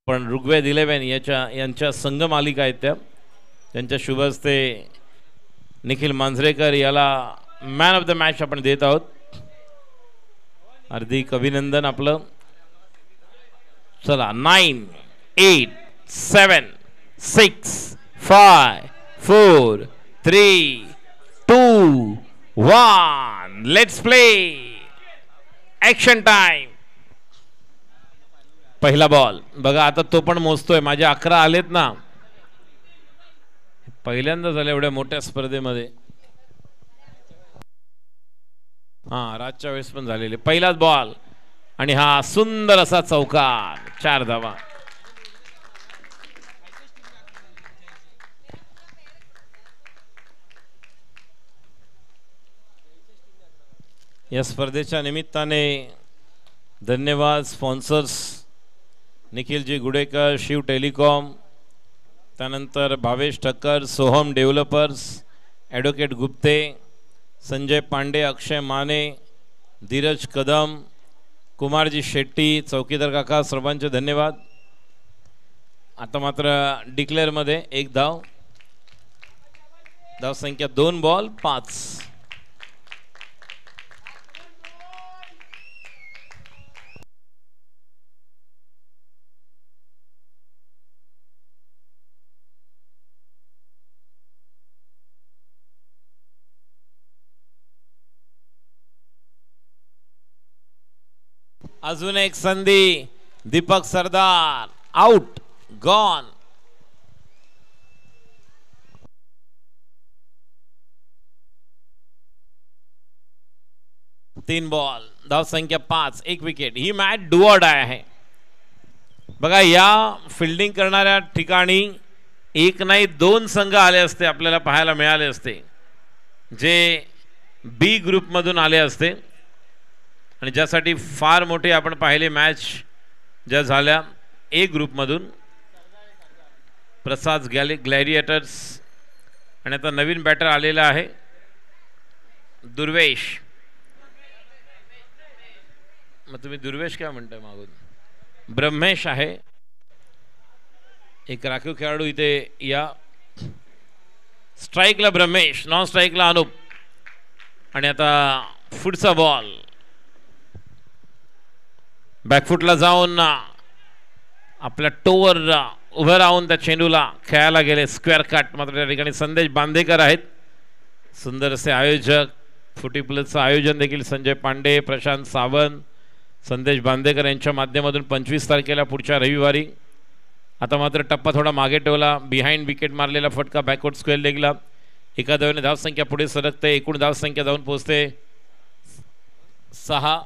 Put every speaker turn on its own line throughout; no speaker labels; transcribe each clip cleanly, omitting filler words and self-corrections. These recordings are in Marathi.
पण ऋग्वेद 11 यांच्या संघ मालिका आहेत त्यांच्या शुभ हस्ते निखिल मांजरेकर याला मॅन ऑफ द मॅच आपण देत आहोत. हार्दिक अभिनंदन आपलं. चला 9 8 7 6 5 4 3 2 1 लेट्स प्ले. Action time. पहिला बॉल बघा. आता तो पण मोजतोय. माझे 11 आलेत ना. पहिल्यांदा झाले एवढ्या मोठ्या स्पर्धेमध्ये. हा रातच्या वेळेस पण झालेले. पहिलाच बॉल आणि हा सुंदर असा चौकार. 4 धावा. या स्पर्धेच्या निमित्ताने धन्यवाद स्पॉन्सर्स निखिलजी गुडेकर, शिव टेलिकॉम, त्यानंतर भावेश ठक्कर, सोहम डेव्हलपर्स, ॲडव्होकेट गुप्ते, संजय पांडे, अक्षय माने, धीरज कदम, कुमारजी शेट्टी, चौकीदार काका, सर्वांचे धन्यवाद. आता मात्र डिक्लेअरमध्ये 1 धाव. धावसंख्या 2 बॉल 5. अजून एक संधी. दीपक सरदार आउट. गॉन. तीन बॉल. धावसंख्या 5. 1 wicket. He match do or die आहे. बघा या फिल्डिंग करणाऱ्या ठिकाणी एक नाही 2 संघ आले असते आपल्याला पाहायला मिळाले असते जे बी ग्रुपमधून आले असते आणि ज्यासाठी फार मोठे आपण पाहिले मॅच ज्या झाल्या ए ग्रुपमधून. प्रसाद ग्लॅडिएटर्स आणि आता नवीन बॅटर आलेला आहे दुर्वेश. मग तुम्ही दुर्वेश काय म्हणताय मागून? ब्रह्मेश आहे. एक राखीव खेळाडू इथे या. स्ट्राईकला ब्रह्मेश, नॉन स्ट्राईकला अनुप. आणि आता पुढचा बॉल बॅकफुटला जाऊन आपल्या टोवर उभं राहून त्या चेंडूला खेळायला गेले. Square cut. मात्र त्या ठिकाणी संदेश बांदेकर आहेत सुंदर असे आयोजक. फुटी प्लसचं आयोजन देखील संजय पांडे, प्रशांत सावंत, संदेश बांदेकर यांच्या माध्यमातून 25 तारखेला पुढच्या रविवारी. आता मात्र टप्पा थोडा मागे ठेवला. बिहाइंड विकेट मारलेला फटका बॅकवर्ड स्क्वेअर लेगला. एका धावेने धावसंख्या पुढे सरकते. एकूण धावसंख्या जाऊन पोहोचते 6.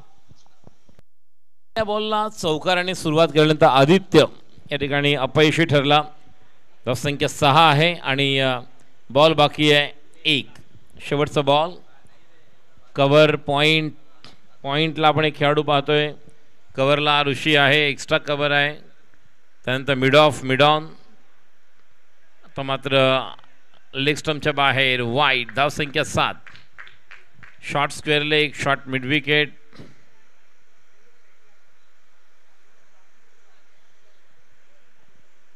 या बॉलला चौकाराने सुरुवात केल्यानंतर आदित्य या ठिकाणी अपयशी ठरला. धावसंख्या 6 आहे आणि बॉल बाकी आहे 1. शेवटचा बॉल. कव्हर पॉइंटला आपण एक खेळाडू पाहतोय. कव्हरला ऋषी आहे. एक्स्ट्रा कव्हर आहे. त्यानंतर मिड ऑन. आता मात्र लेग स्टंपच्या बाहेर वाईड. धावसंख्या 7. Short square leg, short mid wicket.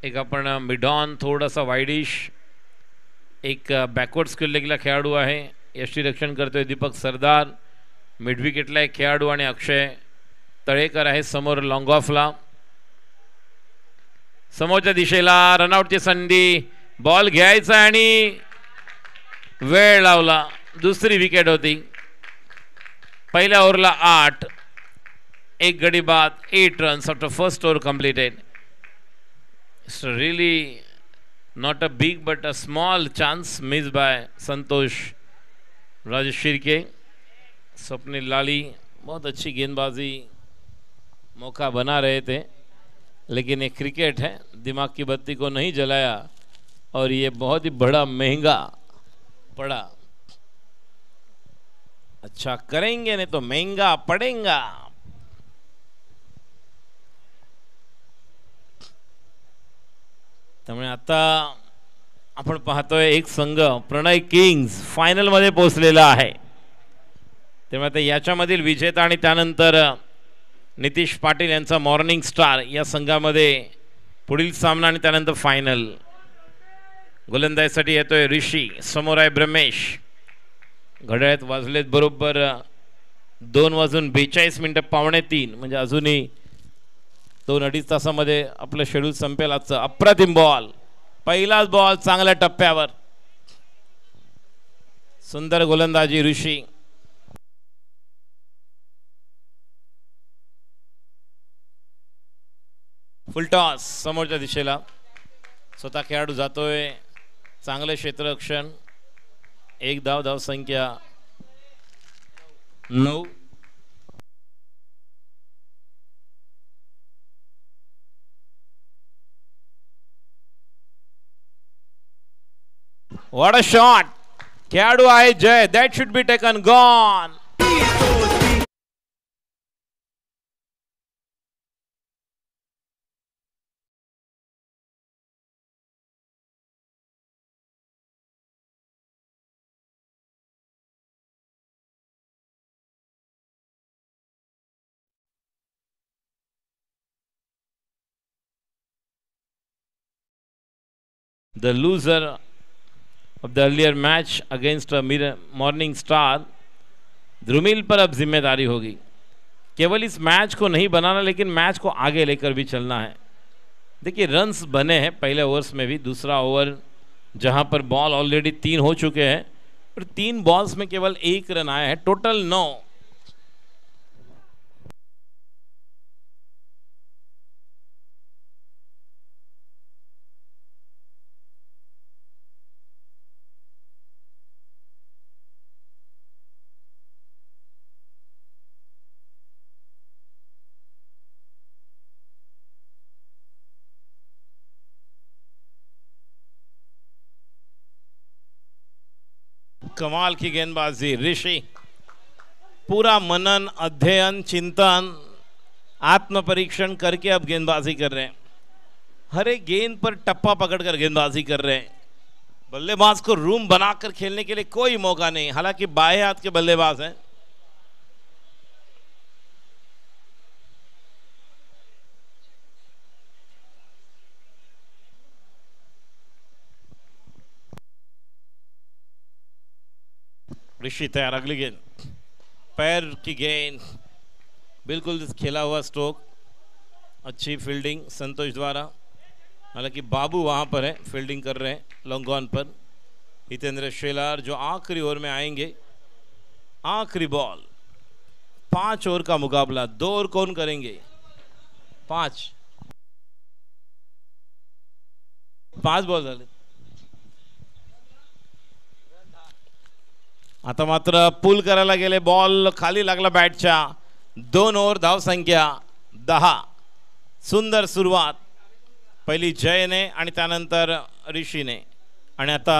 एक आपण मिड ऑन थोडासा वाईडिश. एक बॅकवर्ड स्क्वेअर लेगला खेळाडू आहे. यष्टीरक्षण करतोय दीपक सरदार. मिड विकेटला एक खेळाडू आणि अक्षय तळेकर आहे समोर लॉंग ऑफला. समोरच्या दिशेला रनआउटची संधी. बॉल घ्यायचा आणि वेळ लावला. दुसरी विकेट होती. पहिल्या ओव्हरला 8. 1 गडी बाद. 8 runs after first over completed. It's really not a big but a small chance missed by Santosh Rajesh Shirke. Swapnil Lali बहुत अच्छी गेंदबाजी मौका बना रहे थे लेकिन ये क्रिकेट है. दिमाग की बत्ती को नहीं जलाया और ये बहुत ही बड़ा महंगा पड़ा. अच्छा करेंगे नहीं तो महंगा पड़ेगा. त्यामुळे आता आपण पाहतोय एक संघ प्रणय किंग्स फायनलमध्ये पोहोचलेला आहे. तेव्हा आता याच्यामधील विजेता आणि त्यानंतर नितीश पाटील यांचा मॉर्निंग स्टार या संघामध्ये पुढील सामना आणि त्यानंतर फायनल. गोलंदाजीसाठी येतोय ऋषी, समोर आहे ब्रह्मेश. घड्याळात वाजलेत बरोबर 2:42 3:15 म्हणजे अजूनही 2-2.5 तासामध्ये आपलं शेड्यूल संपेल आजचं. अप्रतिम बॉल, पहिलाच बॉल चांगल्या टप्प्यावर. सुंदर गोलंदाजी ऋषी. फुलटॉस समोरच्या दिशेला, स्वतः खेळाडू जातोय. चांगलं क्षेत्ररक्षण. 1 धाव, धाव संख्या 9. What a shot! खेळाडू आहे जय. That should be taken. Gone. The loser of the earlier match against Morning Star, Dhrumil पर अब जिम्मेदारी होगी. केवल इस मैच को नहीं बनाना, लेकिन मैच को आगे लेकर भी चलना है. देखिए रन्स बने हैं पहले ओवर्स में भी. दूसरा ओवर जहां पर बॉल ऑलरेडी 3 हो चुके हैं और 3 बॉल्स में केवल 1 रन आया है. टोटल 9. कमाल की गेंदबाजी ऋषि. पूरा मनन, अध्ययन, चिंतन, आत्म परीक्षण करके अब गेंदबाजी कर रहे हैं. हर एक गेंद पर टप्पा पकड़कर गेंदबाजी कर रहे हैं. बल्लेबाज को रूम बनाकर खेलने के लिए कोई मौका नहीं. हालांकि बाएं हाथ के बल्लेबाज हैं. ऋषि तैयार. अगली गेंद पैर की गेंद, बिल्कुल खेला हुआ स्ट्रोक. अच्छी फील्डिंग संतोष द्वारा. हालांकि बाबू वहां पर है, फील्डिंग कर रहे हैं लॉन्ग ऑन पर. हितेंद्र शेलार जो आखिरी ओवर में आएंगे. आखिरी बॉल. 5 ओवर का मुकाबला. 2 ओवर कौन करेंगे? 5 बॉल झाले. आता मात्र पुल करायला गेले. बॉल खाली लागला बॅटच्या. 2 ओव्हर, धाव संख्या 10. सुंदर सुरुवात पहिली जयने आणि त्यानंतर ऋषीने. आणि आता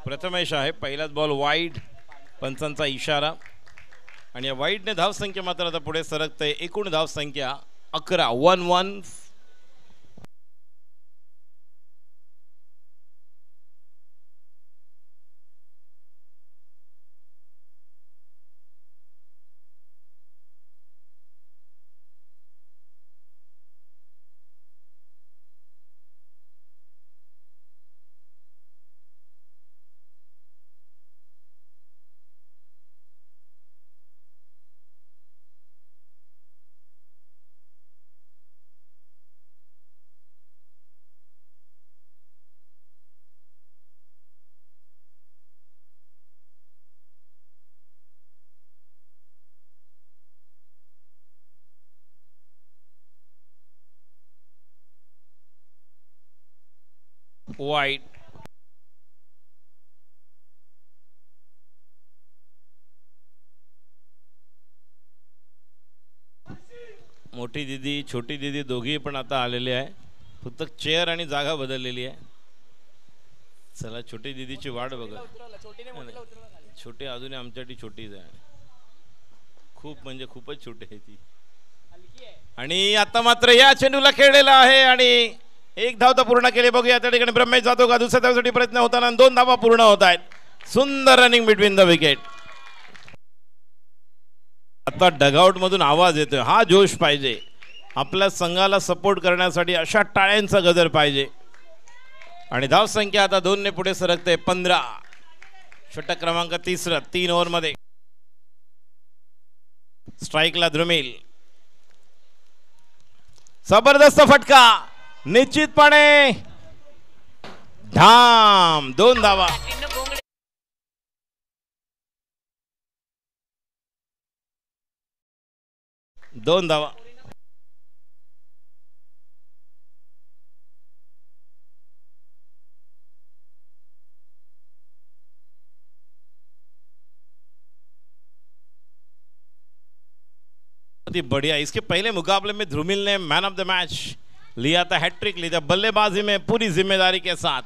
प्रथमेश आहे. पहिलाच बॉल वाईड. पंचांचा इशारा. आणि या वाईडने धाव संख्या मात्र आता पुढे सरकते. एकूण धाव संख्या 11. 1-1. वाईट. मोठी दीदी छोटी दीदी दोघी पण आता आलेले आहे. फक्त चेअर आणि जागा बदललेली आहे. चला छोटी दीदीची वाट बघा. छोटी अजूनही आमच्यासाठी छोटीच आहे. खूप म्हणजे खूपच छोटी आहे ती. आणि आता मात्र या चेंडूला खेळलेला आहे आणि एक धाव तर पूर्ण केली. बघूया त्या ठिकाणी ब्रह्मेश जातो का. दुसऱ्या धावासाठी प्रयत्न होताना 2 धावा पूर्ण होत आहेत. सुंदर रनिंग बिटवीन द विकेट. आता डगआउट मधून आवाज येतोय. हा जोश पाहिजे आपल्या संघाला सपोर्ट करण्यासाठी. अशा टाळ्यांचा गजर पाहिजे. आणि धाव संख्या आता 2 ने पुढे सरकते. 15. षटक क्रमांक 3 3 ओव्हर मध्ये. स्ट्राइकला द्रुमिल. जबरदस्त फटका. निश्चितपणे धाम. 2 धावा. 2 धावा. बढ़िया. इसके पहले मुकाबले में ध्रुमिल ने मैन ऑफ द मैच लिया था. हैट्रिक ली थी. बल्लेबाजी में पूरी जिम्मेदारी के साथ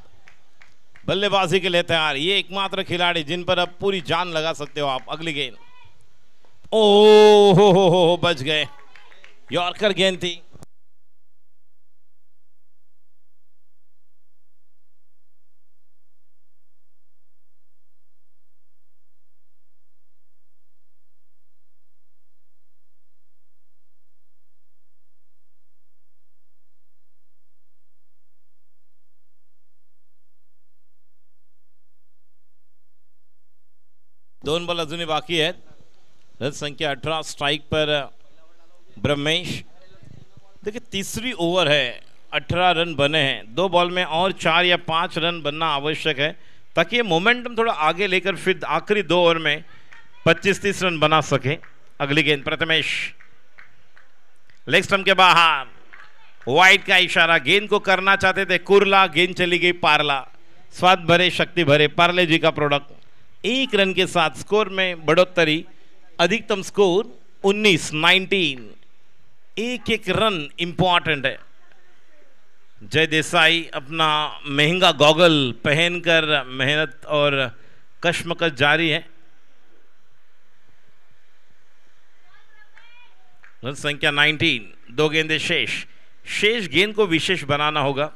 बल्लेबाजी के लिए तैयार. ये एकमात्र खिलाड़ी जिन पर अब पूरी जान लगा सकते हो आप. अगली गेंद. ओ हो बच गए. यॉर्कर गेंद थी. दोन बॉल अजूनही बाकी आहेत. रन संख्या 18. स्ट्राइक पर ब्रह्मेश. देखिए तीसरी ओवर है. 18 रन बने हैं. 2 बॉल में और 4 या 5 रन बनना आवश्यक है ताकि ये मोमेंटम थोड़ा आगे लेकर फिर आखिरी 2 ओवर में 25-30 रन बना सके. अगली गेंद प्रथमेश. लेग स्टंप के बाहर. वाइड का इशारा. गेंद को करना चाहते थे कुरला. गेंद चली गई पारला. स्वाद भरे शक्ति भरे पार्ले जी का प्रोडक्ट. 1 रन के साथ स्कोर में बढ़ोतरी. अधिकतम स्कोर 19. एक रन इंपॉर्टेंट है. जय देसाई अपना महंगा गॉगल पहनकर मेहनत और कश्मकश जारी है. रन संख्या 19. 2 गेंदे शेष गेंद को विशेष बनाना होगा.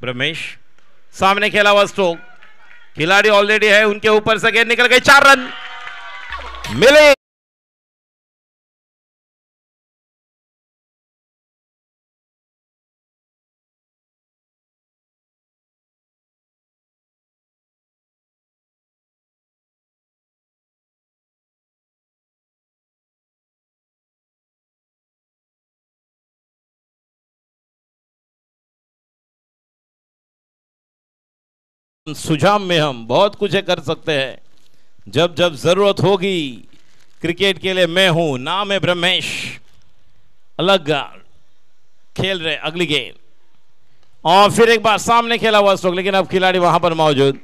ब्रह्मेश सामने खेला हुआ स्ट्रोक. खिलाड़ी ऑलरेडी है. उनके ऊपर से गेंद निकल गई. 4 रन मिले. सुझाव में हम बहुत कुछ कर सकते हैं. जब जब जरूरत होगी क्रिकेट के लिए मैं हूं. नाम है ब्रह्मेश. अलग खेल रहे. अगली गेंद और फिर एक बार सामने खेला हुआ स्ट्रोक. लेकिन अब खिलाड़ी वहां पर मौजूद.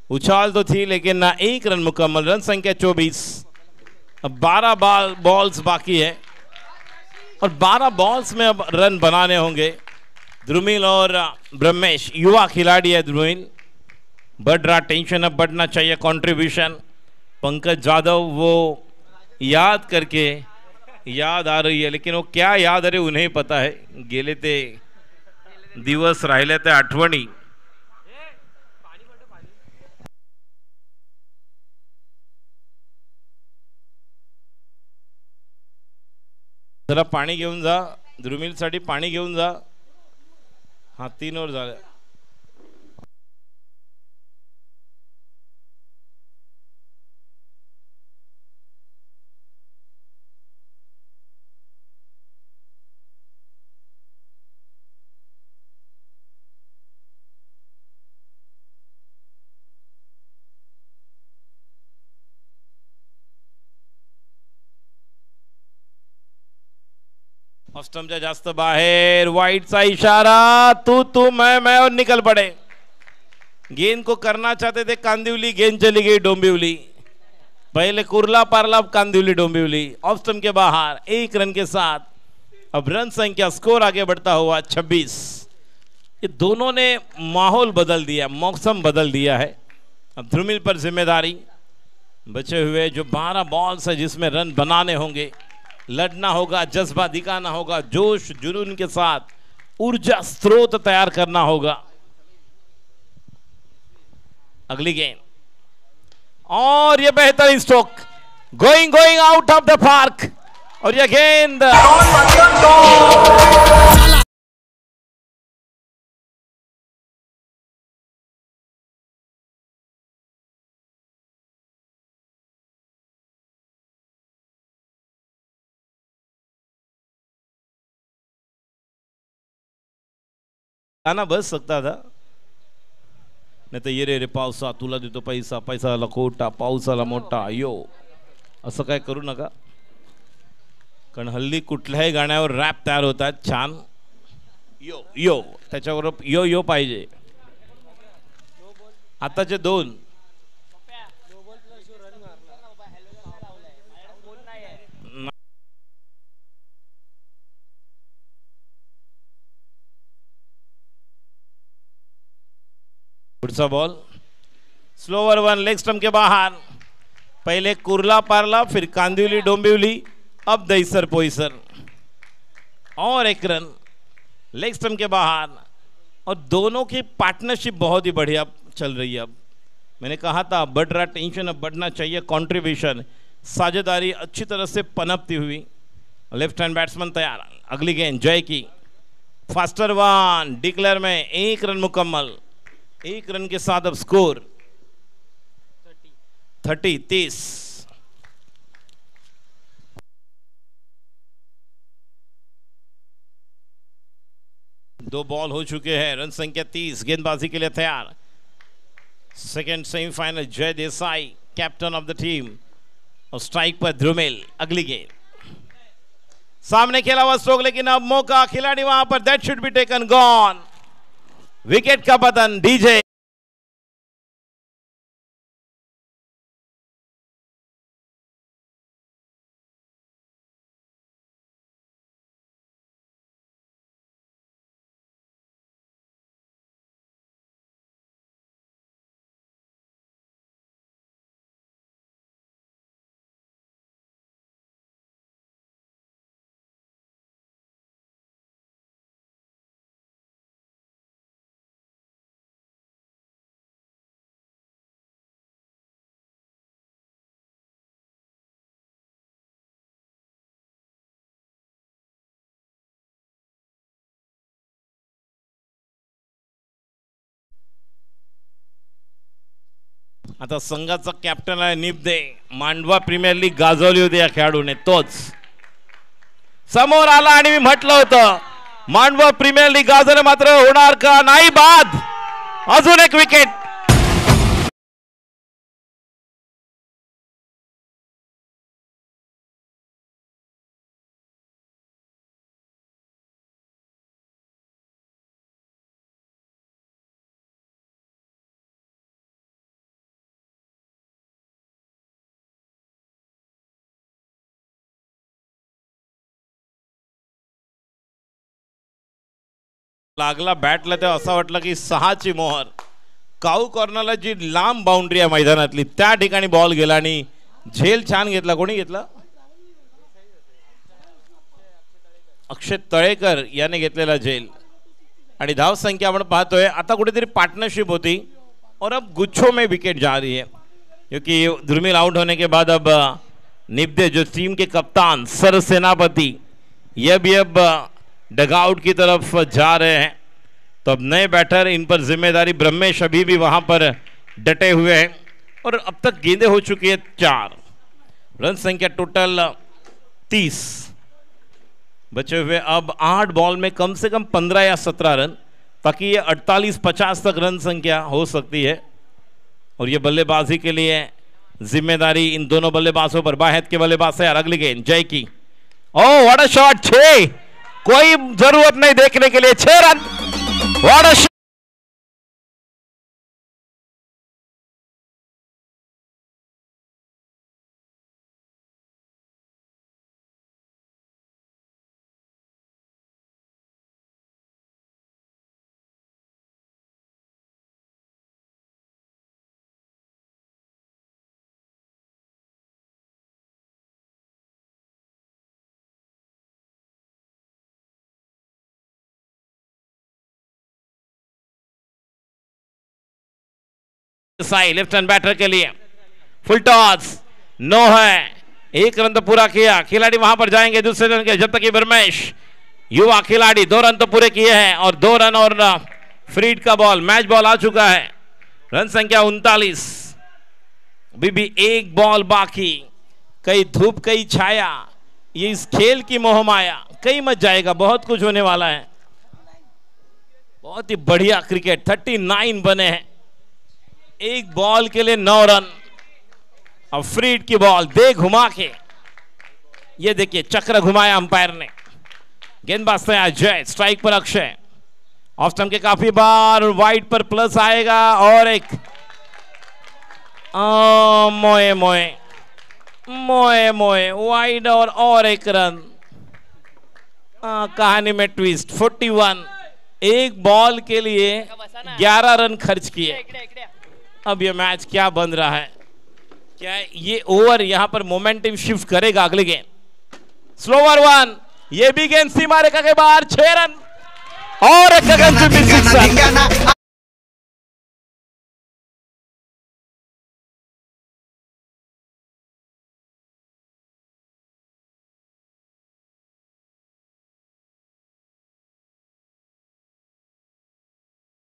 उछाल तो थी लेकिन ना 1 रन मुकम्मल. रन संख्या 24. अब 12 बॉल्स बाकी है और 12 बॉल्स में अब रन बनाने होंगे. द्रुमिल और ब्रह्मेश युवा खिलाड़ी है. द्रुमिल बढ़ रहा. टेंशन अब बढ़ना चाहिए. कंट्रीब्यूशन पंकज जाधव वो याद करके याद आ रही है. लेकिन वो क्या याद आ रही उन्हें पता है. गेले ते दिवस राहिले ते आठवणी. जरा पाणी घेऊन जा. द्रुमिल साठी पाणी घेऊन जा. हा 3 ओव्हर झाले. ऑस्टमच्या जास्त बाहेर. वाईडचा इशारा. तू मैं और निकल पड़े. गेंद को करना चाहते थे कांदिवली, गेंद चली गई डोंबिवली। पहले कुर्ला पारला, कांदिवली डोंबिवली ऑफ स्टंप के बाहर 1 रन के साथ। अब रन संख्या, स्कोर आगे बढ़ता हुआ 26। ये दोनों ने माहौल बदल दिया, मौसम बदल दिया है। अब ध्रुमिल पर जिम्मेदारी, बचे हुए जो 12 बॉल्स है जिसमें रन बनाने होंगे, लड़ना होगा, जज्बा दिखाना होगा, जोश जुनून के साथ ऊर्जा स्रोत तैयार करना होगा। अगली गेंद और ये बेहतरीन stroke, going out of the park, और ये गेंद आना बस सकता था, नाही तर ये रे पावसा तुला देतो पैसा, पैसा आला खोटा, पाऊस आला मोठा, यो असं काय करू नका, कारण हल्ली कुठल्याही गाण्यावर रॅप तयार होतात छान। यो यो त्याच्यावर यो यो पाहिजे। आताचे 2 पुढचा बॉल स्लोवर 1 लेग स्टंप के बाहर। पहले कुर्ला पारला, फिर कांदिवली डोंबिवली, अब दहीसर पोईसर, और 1 रन लेग स्टंप के बाहर। और दोनों की पार्टनरशिप बहुत ही बढ़िया चल रही है। अब मैंने कहा था बढ़ रहा टेंशन, अब बढ़ना चाहिए कंट्रीब्यूशन, साझेदारी अच्छी तरह से पनपती हुई। लेफ्ट हैंड बैट्समैन तैयार। अगली गेंद जय की, फास्टर 1 डिक्लेयर में 1 रन मुकम्मल। 1 रन के साथ अब स्कोर 30। 2 बॉल हो चुके हैं, रन संख्या 30, गेंदबाजी के लिए तैयार। Second semifinal Jay Desai captain of the team, और स्ट्राइक पर ध्रुमिल। अगली गेंद सामने खेला हुआ स्ट्रोक, लेकिन अब मौका खिलाड़ी वहां पर, that should be taken, gone. Wicket का पतन, डीजे आता संघाचा कॅप्टन आहे निपदे, मांडवा प्रीमियर लीग गाजवली होती या खेळाडूने, तोच समोर आला आणि मी म्हटलं होतं मांडवा प्रीमियर लीग गाजवणे मात्र होणार का नाही। बाद अजून एक विकेट, लागला बॅटला तेव्हा असं वाटलं की 6ची मोहर। काऊ कॉर्नरला जी लांब बाउंड्री आहे मैदानातली, त्या ठिकाणी बॉल गेला आणि झेल छान घेतला। कोणी घेतला? अक्षय तळेकर याने घेतलेला झेल। आणि धाव संख्या आपण पाहतोय आता कुठेतरी पार्टनरशिप होती, और अब गुच्छों में विकेट जा रही है, क्योंकि ध्रुमिल आउट होने के बाद अब निपदे जो टीम के कप्तान सर सेनापति, ये भी अब डगआउट की तरफ जा रहे हैं। तो अब नए बैटर, इन पर जिम्मेदारी, ब्रह्मेश अभी भी वहां पर डटे हुए हैं, और अब तक गेंदें हो चुकी है 4। रन संख्या टोटल 30, बचे हुए अब 8 बॉल में कम से कम 15 या 17 रन, ताकि ये 48-50 तक रन संख्या हो सकती है। और ये बल्लेबाजी के लिए जिम्मेदारी इन दोनों बल्लेबाजों पर। बाहेद के बल्लेबाज है। अगली गेंद जय की, ओह व्हाट अ शॉट, 6, कोई जरूरत नहीं देखने के लिए, 6 run, what a Sai left hand batter के लिए फुल टॉस नो है, एक रन तो पूरा किया, खिलाड़ी वहां पर जाएंगे दूसरे रन के, जब तक कि ब्रह्मेश युवा खिलाड़ी 2 रन तो पूरे किए हैं और 2 रन और फ्रीड का बॉल, मैच बॉल आ चुका है, रन संख्या 39, अभी भी एक बॉल बाकी, कई धूप कई छाया, ये इस खेल की मोहमाया, कहीं मत जाएगा, बहुत कुछ होने वाला है, बहुत ही बढ़िया क्रिकेट, 39 बने हैं, एक बॉल के लिए 9 रन, अब फ्रीड की बॉल दे घुमा के, ये देखिए चक्र घुमाया अंपायर ने, गेंदबाज तैयार जय, स्ट्राइक पर अक्षय, ऑफ स्टंप के काफी बार, वाइड पर प्लस आएगा और एक मोए मोए मोए मोए वाइड और एक रन, कहानी में ट्विस्ट, 41, एक बॉल के लिए 11 रन खर्च किए, अब ये मैच क्या बन रहा है, क्या ये ओवर यहां पर मोमेंटम शिफ्ट करेगा अगले गेम, स्लोवर 1, ये भी गेंद सीमा रेखा के बाहर, 6 रन और एक गगनचुंबी सिक्सर,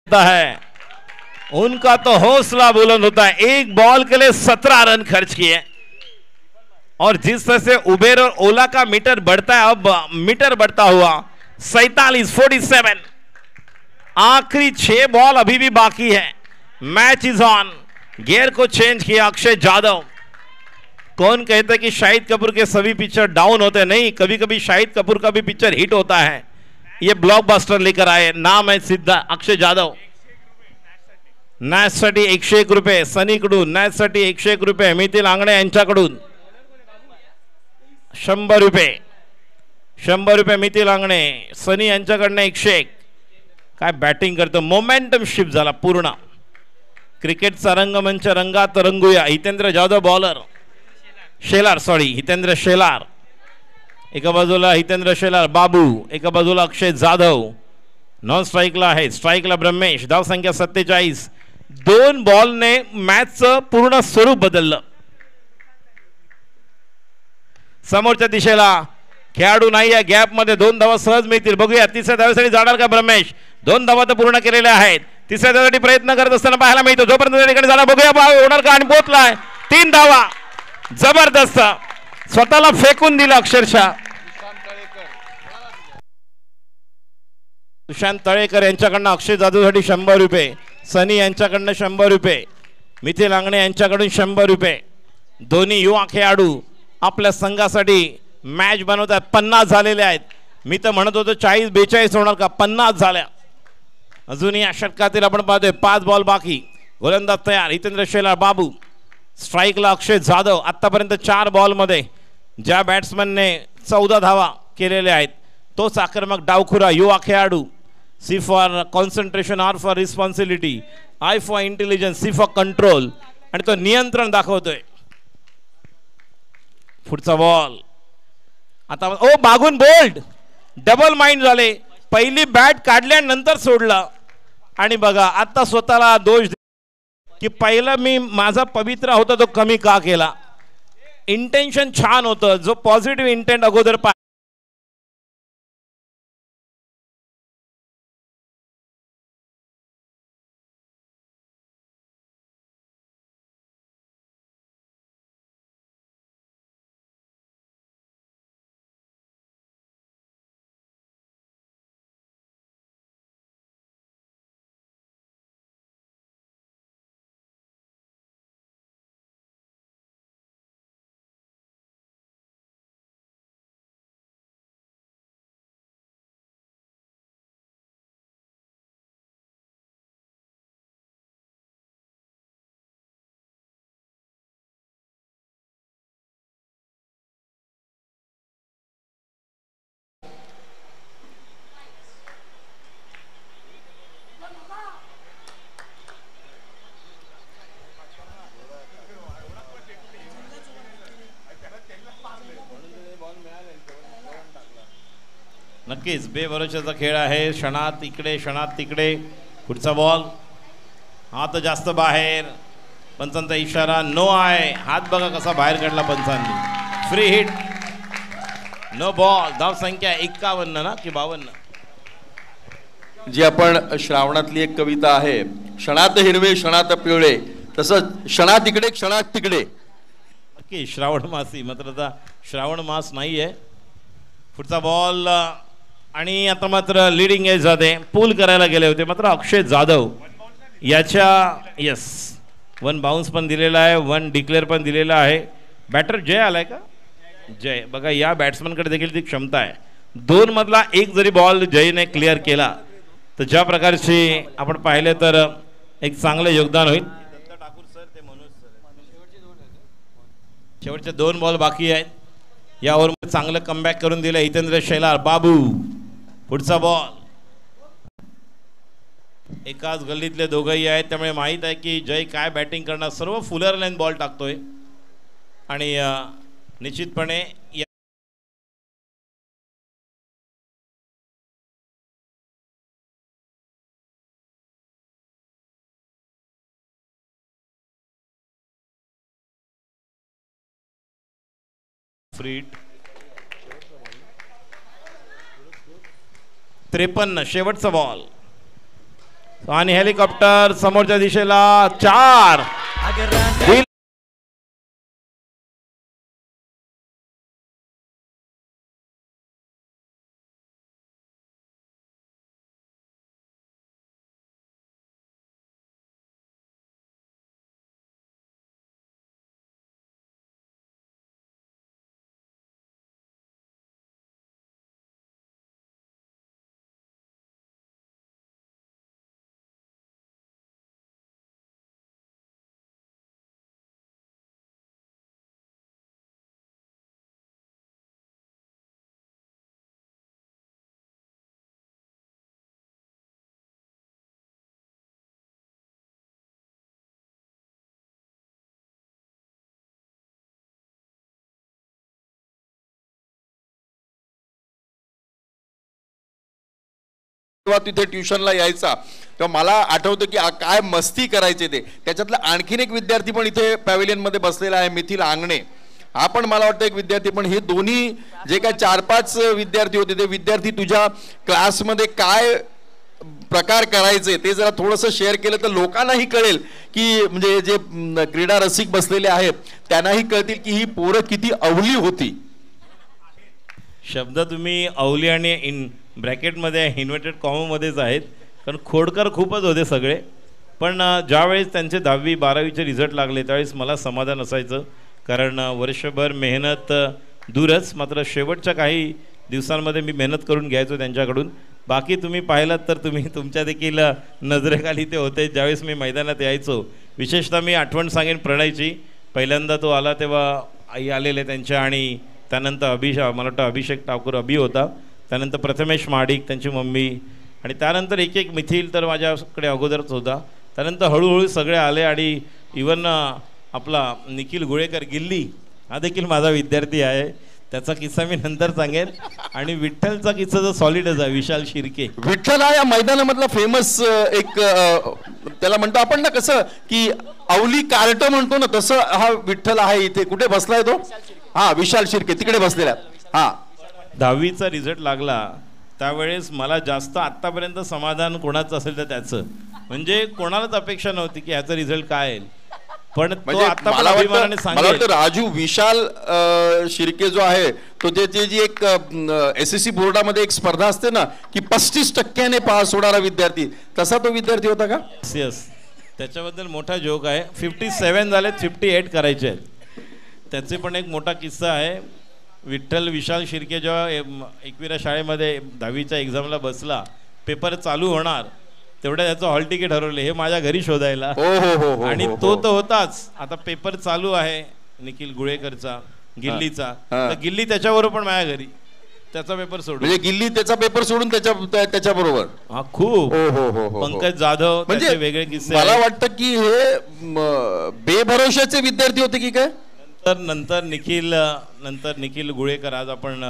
है उनका तो हौसला बुलंद होता है, एक बॉल के लिए 17 रन खर्च किए और जिस तरह से उबेर और ओला का मीटर बढ़ता है, अब मीटर बढ़ता हुआ 47 आखिरी 6 बॉल अभी भी बाकी है, मैच इज ऑन, गियर को चेंज किया अक्षय जादव, कौन कहता है कि शाहिद कपूर के सभी पिक्चर डाउन होते हैं, नहीं, कभी कभी शाहिद कपूर का भी पिक्चर हिट होता है, ये ब्लॉकबस्टर लेकर आए, नाम है सिद्धा अक्षय जाधव, नॅचसाठी 101 रुपये सनीकडून, नॅचसाठी 101 रुपये मिथिल आंगणे यांच्याकडून, 100 रुपये, 100 रुपये मिथिल आंगणे, सनी यांच्याकडनं 101, काय बॅटिंग करतो, मोमेंटम शिफ्ट झाला पूर्ण, क्रिकेटचा रंगमंच रंगात रंगूया, हितेंद्र जाधव बॉलर, शेलार सॉरी हितेंद्र शेलार, एका बाजूला हितेंद्र शेलार बाबू, एका बाजूला अक्षय जाधव, नॉन स्ट्राइकला आहे, स्ट्राइकला ब्रह्मेश, धाव संख्या 47, 2 बॉलने मॅचचं पूर्ण स्वरूप बदललं, समोरच्या दिशेला खेळाडू नाही आहे, गॅप मध्ये 2 धावा सहज मिळतील, बघूया तिसऱ्या धावेसाठी जाणार का ब्रह्मेश, 2 धावा तर पूर्ण केलेल्या आहेत, तिसऱ्या धावेसाठी प्रयत्न करत असताना पाहायला मिळतो, जोपर्यंत त्या ठिकाणी झाला बघूया होणार का, आणि पोहोचलाय 3 धावा, जबरदस्त, स्वतःला फेकून दिलं अक्षरशः, सुशांत तळेकर यांच्याकडनं अक्षय जाधवसाठी 100 रुपये, सनी यांच्याकडनं 100 रुपये, मिथिल आंगणे यांच्याकडून 100 रुपये, दोन्ही युवा खेळाडू आपल्या संघासाठी मॅच बनवतात, 50 झालेले आहेत, मी तर म्हणत होतो 40-42 होणार का, 50 झाल्या, अजूनही या षटकातील आपण पाहतोय 5 बॉल बाकी, गोलंदाज तयार, हितेंद्र शेलार बाबू, स्ट्राइकला अक्षय जाधव, आतापर्यंत 4 बॉलमध्ये ज्या बॅट्समनने 14 धावा केलेल्या आहेत तोच आक्रमक डावखुरा युवा खेळाडू, C for concentration, R for responsibility, I for intelligence, C for control, आणि तो नियंत्रण दाखवतोय, पुढचा बॉल आता ओ मागून बोल्ड, डबल माइंड झाले, पहिली बॅट काढल्यानंतर सोडला, आणि बघा आता स्वतःला दोष की पहिला मी माझा पवित्र होता तो कमी का केला, इंटेन्शन छान होतं, जो पॉझिटिव्ह इंटेंट अगोदर नक्कीच बेभरोशाचा खेळ आहे, क्षणात इकडे क्षणात तिकडे, पुढचा बॉल हा तर जास्त बाहेर, पंचांचा इशारा नो आहे. हात बघा कसा बाहेर काढला पंचांनी. Free hit, no ball. धाव संख्या 51 ना की 52.
जी आपण श्रावणातली एक कविता आहे, क्षणात हिरवे क्षणात पिवळे, तसं क्षणात इकडे क्षणात तिकडे.
नक्की श्रावण मासी, मात्र आता श्रावण मास नाहीये. पुढचा बॉल आणि आता मात्र लीडिंग एज जाते. पूल करायला गेले होते मात्र अक्षय जाधव याच्या यस 1 बाउन्स पण दिलेला आहे, 1 डिक्लेअर पण दिलेला आहे. बॅटर जय आलाय का? जय. बघा या बॅट्समनकडे देखील ती क्षमता आहे. 2 मधला 1 जरी बॉल जयने क्लिअर केला तर ज्या प्रकारचे आपण पाहिले तर एक चांगलं योगदान होईल. शेवटचे 2 बॉल बाकी आहेत. या ओव्हरमध्ये चांगलं कमबॅक करून दिलं हितेंद्र शेलार. बाबू पुढचा बॉल. एकाच गल्लीतले दोघंही आहेत त्यामुळे माहीत आहे की जय काय बॅटिंग करणार. सर्व फुलर लाईन बॉल टाकतोय आणि निश्चितपणे फ्रीट 53 शेवटचा बॉल आणि हेलिकॉप्टर समोरच्या दिशेला 4.
तेव्हा तिथे ट्युशनला यायचा तेव्हा मला आठवतं की काय मस्ती करायचे ते. त्याच्यातला आणखीन एक विद्यार्थी पण इथे पॅव्हिलियन मध्ये बसलेला आहे, मिथिल आंगणे. हा पण मला वाटतं एक विद्यार्थी. पण हे दोन्ही जे काय 4-5 विद्यार्थी होते ते विद्यार्थी तुझ्या क्लासमध्ये काय प्रकार करायचे ते जरा थोडंसं शेअर केलं तर लोकांनाही कळेल की म्हणजे जे क्रीडा रसिक बसलेले आहेत त्यांनाही कळतील की ही पोरं किती अवली होती.
शब्द तुम्ही अवली आणि इन ब्रॅकेटमध्ये इन्व्हर्टेड कॉममध्येच आहेत कारण खोडकर खूपच होते सगळे. पण ज्यावेळेस त्यांचे 10वी 12वीचे रिझल्ट लागले त्यावेळेस मला समाधान असायचं कारण वर्षभर मेहनत दूरच मात्र शेवटच्या काही दिवसांमध्ये मी मेहनत करून घ्यायचो त्यांच्याकडून. बाकी तुम्ही पाहिलात तर तुम्ही तुमच्या देखील नजरेखाली ते होते ज्यावेळेस मी मैदानात यायचो. विशेषतः मी आठवण सांगेन प्रणयची. पहिल्यांदा तो आला तेव्हा आई आलेले त्यांच्या आणि त्यानंतर मला वाटतं अभिषेक ठाकूर अभि होता, त्यानंतर प्रथमेश महाडिक त्यांची मम्मी आणि त्यानंतर एक मिथिल तर माझ्याकडे अगोदरच होता. त्यानंतर हळूहळू सगळे आले आणि इवन आपला निखिल गुळेकर गिल्ली हा देखील माझा विद्यार्थी आहे. त्याचा किस्सा मी नंतर सांगेन. आणि विठ्ठलचा किस्सा जो सॉलिडच आहे, विशाल शिर्के.
विठ्ठल हा या मैदानामधला फेमस एक त्याला म्हणतो आपण ना कसं की अवली कार्ट म्हणतो ना तसं हा विठ्ठल आहे. इथे कुठे बसलाय तो? हा विशाल शिर्के तिकडे बसलेला. हा
10वीचा रिझल्ट लागला त्यावेळेस मला जास्त आत्तापर्यंत समाधान कोणाचं असेल तर त्याचं म्हणजे कोणालाच अपेक्षा नव्हती की ह्याचा रिझल्ट काय येईल. पण तो आता मला वाटतं
राजू विशाल शिर्के जो आहे तो त्याची जी एक SSC बोर्डामध्ये एक स्पर्धा असते ना की 35% पास होणारा विद्यार्थी तसा तो विद्यार्थी होता का?
यस त्याच्याबद्दल मोठा जोक आहे. 57 झाले 58 करायचे आहेत. त्याचे पण एक मोठा किस्सा आहे. विठ्ठल विशाल शिर्के जेव्हा 21व्या शाळेमध्ये 10वीच्या एक्झामला बसला पेपर चालू होणार तेवढ्या त्याचं हॉल तिकीट हरवले हे माझ्या घरी शोधायला. आणि तो तर होताच. आता पेपर चालू आहे निखिल गुळेकरचा गिल्लीचा तर गिल्ली त्याच्याबरोबर पण माझ्या घरी त्याचा पेपर सोडून
म्हणजे गिल्ली त्याचा पेपर सोडून त्याच्या बरोबर.
हा खूप पंकज जाधव म्हणजे वेगळे किस्से.
मला वाटतं की हे बेभरोशाचे विद्यार्थी होते की काय.
नंतर निखिल गुळेकर आज आपण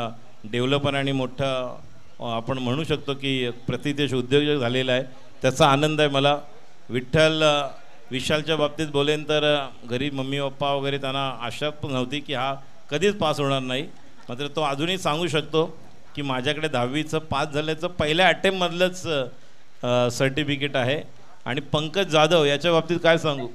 डेव्हलपर आणि मोठं आपण म्हणू शकतो की प्रतिदेश उद्योजक झालेला आहे. त्याचा आनंद आहे मला.
विशालच्या बाबतीत बोलेन तर घरी मम्मी पप्पा वगैरे त्यांना आशा पण नव्हती की हा कधीच पास होणार नाही. मात्र तो अजूनही सांगू शकतो की माझ्याकडे 10वीचं पास झाल्याचं पहिल्या अटेम्प्टमधलंच सर्टिफिकेट आहे. आणि पंकज जाधव याच्या बाबतीत काय सांगू,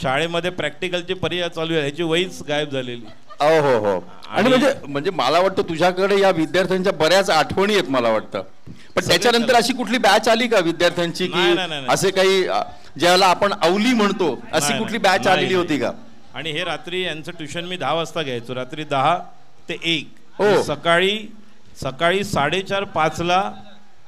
शाळेमध्ये प्रॅक्टिकलची परीक्षा चालू आहे, ह्याची वहीच गायब झालेली.
हो हो. आणि म्हणजे मला वाटतं तुझ्याकडे या विद्यार्थ्यांच्या बऱ्याच आठवणी आहेत मला वाटतं. पण त्याच्यानंतर अशी कुठली बॅच आली का विद्यार्थ्यांची की असे काही ज्याला आपण अवली म्हणतो अशी कुठली बॅच आलेली होती का?
आणि हे रात्री यांचं ट्युशन मी 10 वाजता घ्यायचो, रात्री 10 ते 1. सकाळी 4:30-5ला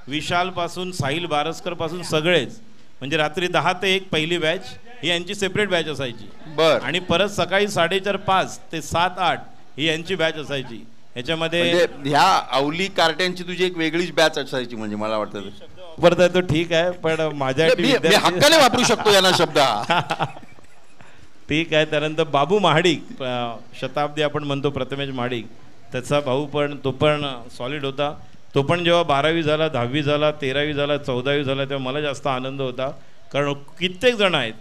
विशालपासून साहिल बारसकरपासून सगळेच, म्हणजे रात्री 10 ते 1 पहिली बॅच, ही यांची सेपरेट बॅच असायची.
बरं.
आणि परत सकाळी 4:30-5 ते 7-8 ही यांची बॅच असायची. ह्याच्यामध्ये
ह्या अवली कार्ट्यांची तुझी एक वेगळीच बॅच असायची, म्हणजे मला वाटतं
वापरताय तो ठीक आहे, पण माझ्या
हक्काने वापरू शकतो यांना शब्द
ठीक आहे. त्यानंतर बाबू महाडिक, शताब्दी आपण म्हणतो, प्रथमेश महाडिक, त्याचा भाऊ पण, तो पण सॉलिड होता. तो पण जेव्हा 12वी झाला, 10वी झाला, 13वी झाला, 14वी झाला, तेव्हा मला जास्त आनंद होता, कारण कित्येक जण आहेत.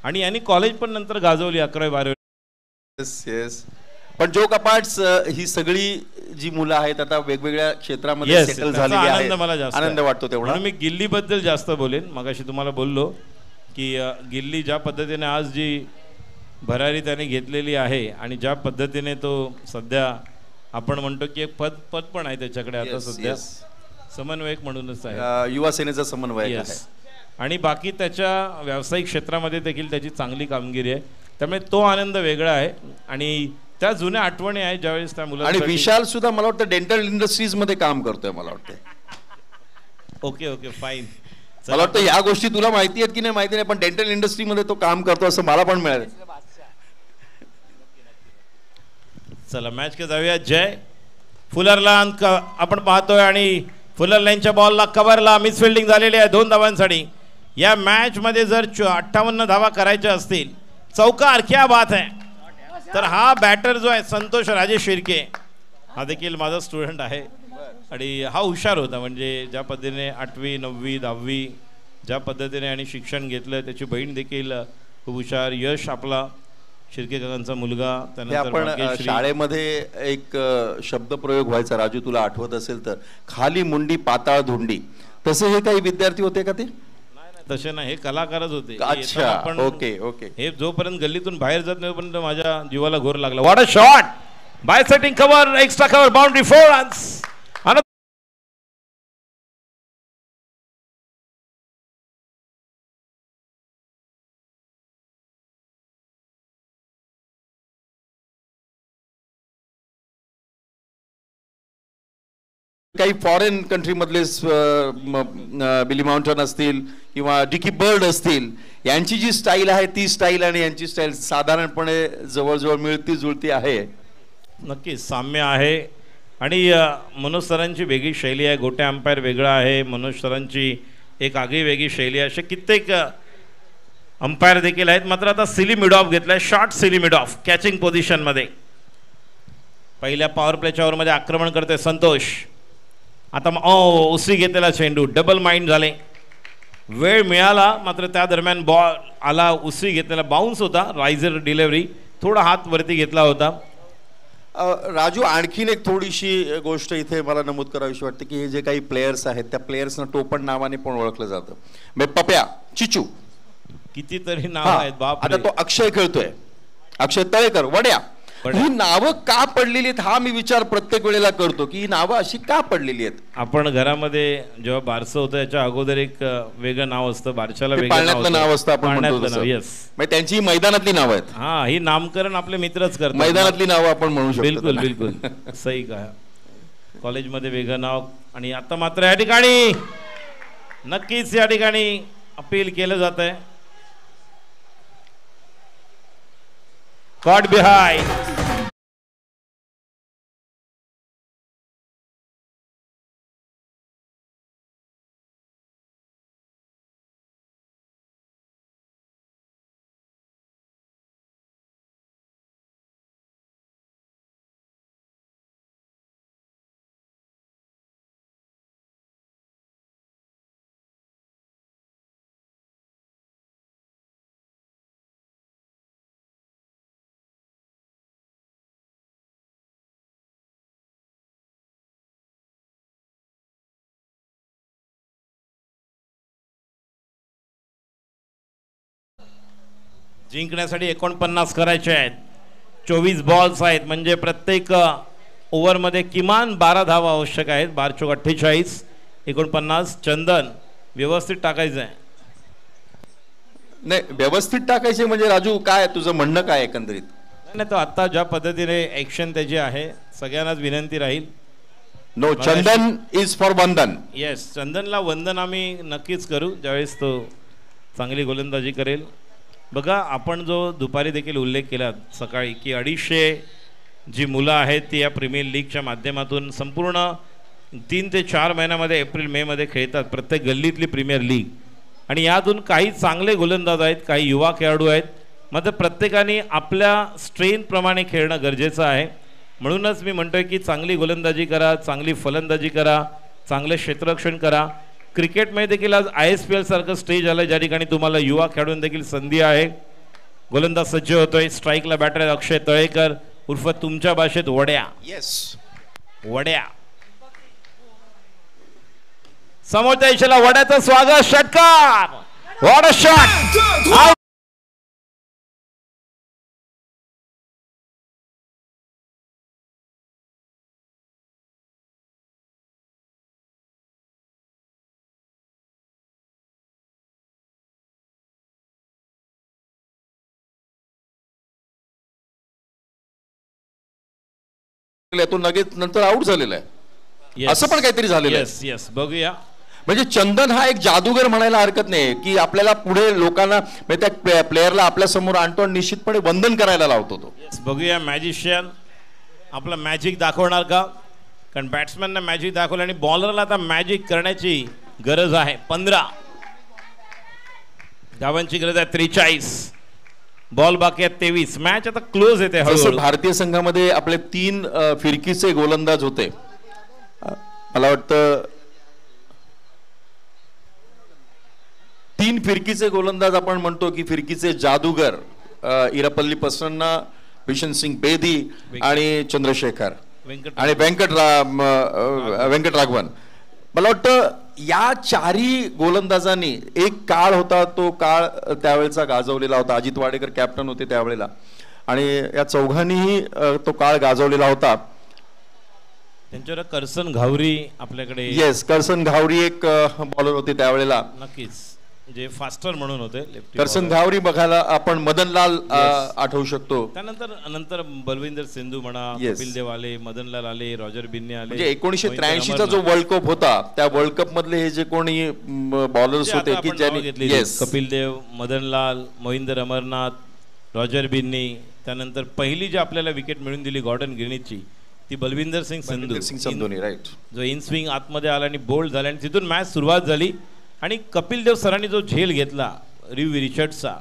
आणि यांनी कॉलेज पण नंतर गाजवली 11वी-12वी.
येस. पण जो कपाट्स ही सगळी जी मुलं आहेत आता वेगवेगळ्या क्षेत्रामध्ये सेटल झालेली आहेत,
आनंद मला जास्त
आनंद वाटतो तेवढा.
म्हणून मी गिल्लीबद्दल जास्त बोलेन. मगाशी तुम्हाला बोललो की गिल्ली ज्या पद्धतीने आज जी भरारी त्याने घेतलेली आहे आणि ज्या पद्धतीने तो सध्या, आपण म्हणतो की एक पद पण आहे त्याच्याकडे आता सध्या, समन्वयक म्हणूनच आहे,
युवा सेनेचा समन्वयक आहे.
आणि बाकी त्याच्या व्यावसायिक क्षेत्रामध्ये देखील त्याची चांगली कामगिरी आहे. त्यामुळे तो आनंद वेगळा आहे. आणि त्या जुन्या आठवणी आहेत ज्यावेळेस त्या मुलांना.
आणि विशाल सुद्धा मला वाटतं डेंटल इंडस्ट्रीज मध्ये काम करतोय मला वाटतं.
Okay fine.
मला वाटतं या गोष्टी तुला माहिती आहेत की नाही माहिती नाही, पण डेंटल इंडस्ट्रीमध्ये तो काम करतो असं मला पण मिळालं.
चला मॅच के जाऊया. जय फुलरला आपण पाहतोय आणि फुलर लाईनच्या बॉलला कव्हरला मिसफिल्डिंग झालेली आहे 2 धावांसाठी. या मॅच मध्ये जर 58 धावा करायच्या असतील, चौकार क्या बात आहे, तर हा बॅटर जो आहे संतोष राजे शिर्के, हा देखील माझा स्टुडंट आहे आणि हा हुशार होता. म्हणजे ज्या पद्धतीने 8वी 9वी 10वी ज्या पद्धतीने आणि शिक्षण घेतलं, त्याची बहीण देखील खूप हुशार. यश आपला शिर्के काकांचा मुलगा.
त्यानंतर शाळेमध्ये एक शब्दप्रयोग व्हायचा राजू, तुला आठवत असेल तर, खाली मुंडी पाताळ धुंडी. तसे हे काही विद्यार्थी होते का ते?
तसे नाही, हे कलाकारच होते.
अच्छा, ओके ओके.
हे जोपर्यंत गल्लीतून बाहेर जात नाही तोपर्यंत माझ्या जीवाला घोर लागला. What a shot bye setting cover, extra cover, boundary, 4 runs.
काही फॉरेन कंट्री मधले बिली माउंटन असतील किंवा डिकी बर्ड असतील, यांची जी स्टाईल आहे ती स्टाईल आणि यांची स्टाईल साधारणपणे जवळजवळ मिळती जुळती आहे.
नक्कीच साम्य आहे. आणि मनोज सरांची वेगळी शैली आहे, गोट्या अंपायर वेगळा आहे, मनोज सरांची एक आगळी वेगळी शैली आहे. असे कित्येक अंपायर देखील आहेत. मात्र आता सिली मिड ऑफ घेतलाय, short silly mid off catching पोझिशनमध्ये. पहिल्या पॉवर प्लेच्या ओव्हरमध्ये आक्रमण करते संतोष. आता उसरी घेतलेला चेंडू, डबल माइंड झाले, वेळ मिळाला, मात्र त्या दरम्यान बॉल आला, उसरी घेतलेला बाउन्स होता, रायझर डिलिव्हरी, थोडा हात वरती घेतला होता.
राजू, आणखीन एक थोडीशी गोष्ट इथे मला नमूद करावीशी वाटते की हे जे काही प्लेयर्स आहेत त्या प्लेयर्सना टोपण नावाने पण ओळखलं जातं. म्हणजे पप्या, चिचू,
कितीतरी नाव आहेत. बाप,
आता तो अक्षय खेळतोय, अक्षय तळेकर, वड्या. ही नावं का पडलेली आहेत हा मी विचार प्रत्येक वेळेला करतो की ही नावं अशी का पडलेली आहेत.
आपण घरामध्ये जेव्हा बारसं होतं याच्या अगोदर एक वेगळं नाव असतं, बारशाला वेगळं
नाव असतं, आपण म्हणतो.
येस,
त्यांची मैदानातली नाव आहेत.
हा, ही नामकरण आपले मित्रच करतात,
मैदानातली नावं आपण म्हणू शकतो.
बिलकुल बिलकुल सही का. कॉलेजमध्ये वेगळं नाव. आणि आता मात्र या ठिकाणी नक्कीच या ठिकाणी अपील केलं जात आहे. Caught behind. जिंकण्यासाठी 49 करायचे आहेत. 24 बॉल्स आहेत, म्हणजे प्रत्येक ओव्हरमध्ये किमान 12 धावा आवश्यक आहेत. 12-48 49. चंदन व्यवस्थित टाकायचं आहे.
नाही व्यवस्थित टाकायचे म्हणजे राजू काय तुझं म्हणणं काय एकंदरीत?
नाही तो आता ज्या पद्धतीने ॲक्शन त्याची आहे सगळ्यांनाच विनंती राहील.
नो चंदन इज फॉर वंदन.
येस, चंदनला वंदन आम्ही नक्कीच करू ज्यावेळेस तो चांगली गोलंदाजी करेल. बघा आपण जो दुपारी देखील उल्लेख केला सकाळी की 250 जी मुलं आहेत ती या प्रीमियर लीगच्या माध्यमातून संपूर्ण 3 ते 4 महिन्यामध्ये एप्रिल मे मध्ये खेळतात प्रत्येक गल्लीतली प्रीमियर लीग. आणि यातून काही चांगले गोलंदाज आहेत, काही युवा खेळाडू आहेत. मात्र प्रत्येकाने आपल्या स्ट्रेंथप्रमाणे खेळणं गरजेचं आहे. म्हणूनच मी म्हणतोय की चांगली गोलंदाजी करा, चांगली फलंदाजी करा, चांगलं क्षेत्ररक्षण करा. क्रिकेटमध्ये देखील आज ISPL सारखं स्टेज आलं ज्या ठिकाणी तुम्हाला युवा खेळाडूंना देखील संधी आहे. गोलंदाज सज्ज होतोय. स्ट्राईकला बॅटर आहे अक्षय तळेकर उर्फ तुमच्या भाषेत वड्या.
येस
वड्या. समोरच्या दिशेला वड्याचं स्वागत. षटकार. What a shot.
तो लगेच नंतर आउट झालेला आहे. असं पण काहीतरी झालेलं आहे.
येस येस बघूया.
म्हणजे चंदन हा एक जादूगर म्हणायला हरकत नाही की आपल्याला पुढे लोकांना त्या प्लेयरला आपल्या समोर आणतो आणि निश्चितपणे वंदन करायला लावतो तो.
बघूया मॅजिशियन आपला मॅजिक दाखवणार का? कारण बॅट्समॅनने मॅजिक दाखवलं आणि बॉलरला आता मॅजिक करण्याची गरज आहे. 15 धावांची गरज आहे. 43 बॉल बाकी आहेत. 23 मॅच आता क्लोज येते.
जसं भारतीय संघामध्ये आपले 3 फिरकीचे गोलंदाज होते. मला वाटतं 3 फिरकीचे गोलंदाज आपण म्हणतो की फिरकीचे जादूगर इरापल्ली प्रसन्ना, बिशन सिंग बेदी आणि चंद्रशेखर आणि व्यंकटराघवन. मला वाटतं या 4ही गोलंदाजांनी एक काळ होता, तो काळ त्यावेळेचा गाजवलेला होता. अजित वाडेकर कॅप्टन होते त्यावेळेला आणि या चौघांनीही तो काळ गाजवलेला होता.
त्यांच्यावर करसन घावरी आपल्याकडे.
येस, करसन घावरी एक बॉलर होते त्यावेळेला.
नक्कीच जे फास्टर म्हणून होते.
करसन घावरी बघायला आपण मदनलाल आठवू शकतो.
त्यानंतर बलविंदर सिंधू म्हणा, कपिल देव आले, मदनलाल आले, रॉजर बिन्नी आले.
म्हणजे 1983 चा जो वर्ल्ड कप होता त्या वर्ल्ड कप मधले हे जे कोणी बॉलर्स होते की ज्यांनी
कपिल देव, मदनलाल, मोहिंदर अमरनाथ, रॉजर बिन्नी, त्यानंतर पहिली जी आपल्याला विकेट मिळून दिली गॉर्डन गिरणीची ती बलविंदर सिंग संधू,
राईट,
जो इन स्विंग आतमध्ये आला आणि बोल्ड झाला आणि तिथून मॅच सुरुवात झाली. आणि कपिल देव सरांनी जो झेल घेतला रिचर्ड्सचा,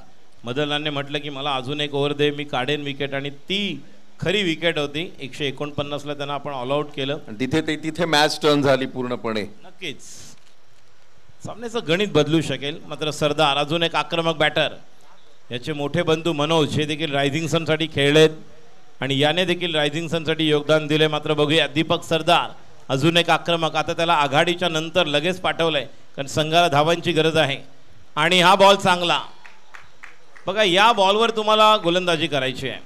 मदनलालने म्हटलं की मला अजून एक ओव्हर दे, मी काढेन विकेट, आणि ती खरी विकेट होती. 149ला त्यांना आपण ऑल आउट केलं.
तिथे मॅच टर्न झाली पूर्णपणे.
नक्कीच सामन्याचं गणित बदलू शकेल. मात्र सरदार अजून एक आक्रमक बॅटर, याचे मोठे बंधू मनोज हे देखील रायझिंग सनसाठी खेळलेत आणि याने देखील रायझिंग सनसाठी योगदान दिले. मात्र बघूया दीपक सरदार अजून एक आक्रमक. आता त्याला आघाडीच्या नंतर लगेच पाठवलंय कारण संघाला धावांची गरज आहे. आणि हा बॉल चांगला. बघा या बॉलवर तुम्हाला गोलंदाजी करायची आहे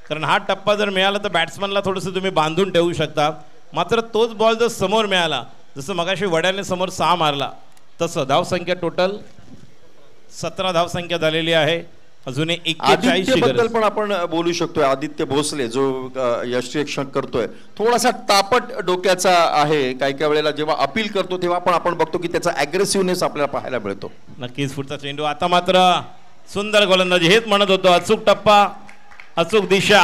कारण हा टप्पा जर मिळाला तर बॅट्समनला थोडंसं तुम्ही बांधून ठेवू शकता. मात्र तोच बॉल जर समोर मिळाला, जसं मगाशी वड्याने समोर 6 मारला तसं धावसंख्या टोटल 17 धावसंख्या झालेली आहे. अजून 41
बद्दल पण आपण बोलू शकतोय. आदित्य भोसले जो यष्टीरक्षण करतोय थोडासा तापट डोक्याचा आहे. काही काही वेळेला जेव्हा अपील करतो तेव्हा पण आपण बघतो की त्याचा अग्रेसिव्हनेस आपल्याला पाहायला मिळतो.
नक्कीच पुढचा चेंडू. आता मात्र सुंदर गोलंदाजी. हेच म्हणत होतो, अचूक टप्पा, अचूक दिशा.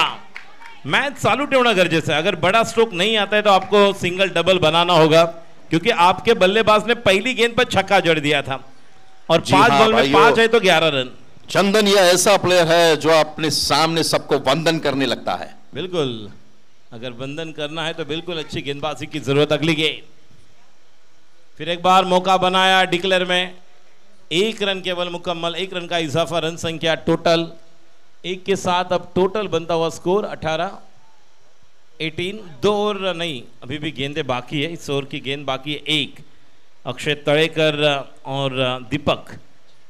मैच चालू ठेवना गरजेचं है. अगर बड़ा स्ट्रोक नहीं आता है तो आपको सिंगल डबल बनाना होगा क्योंकि आपके बल्लेबाज ने पहली गेंद पर छक्का जड़ दिया था और 5 बॉल में 5 है तो 11 रन.
चंदन यह ऐसा प्लेयर है जो अपने सामने सबको वंदन करने लगता है.
बिल्कुल, अगर वंदन करना है तो बिल्कुल अच्छी गेंदबाजी की जरूरत. अगली गेंद फिर एक बार मौका बनाया डिक्लेयर में. 1 रन केवल मुकम्मल, 1 रन का इजाफा. रन संख्या टोटल 1 के साथ अब टोटल बनता हुआ स्कोर 18. 2 ओवर नहीं, अभी भी गेंदें बाकी है. इस ओवर की गेंद बाकी है 1. अक्षय तळेकर और दीपक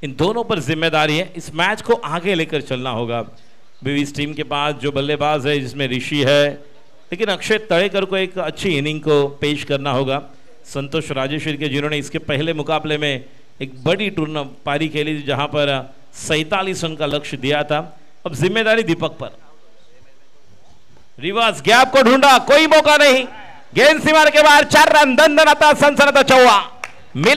इन दोनों पर जिम्मेदारी है, इस मैच को आगे लेकर चलना होगा। विविस टीम के पास जो बल्लेबाज है जिसमें ऋषि है, लेकिन अक्षय तळेकर को एक अच्छी इनिंग को पेश करना होगा। संतोष राजेश्वरी के जिन्होंने इसके पहले मुकाबले में एक बड़ी पारी खेली जहां पर 47 रन का लक्ष्य दिया था। अब जिम्मेदारी दीपक पर। रिवर्स गैप को ढूंढा, कोई मौका नहीं, गेंद सीमा के बाहर, 4 रन, दणदणाता सनसनाटा चौवा मिल।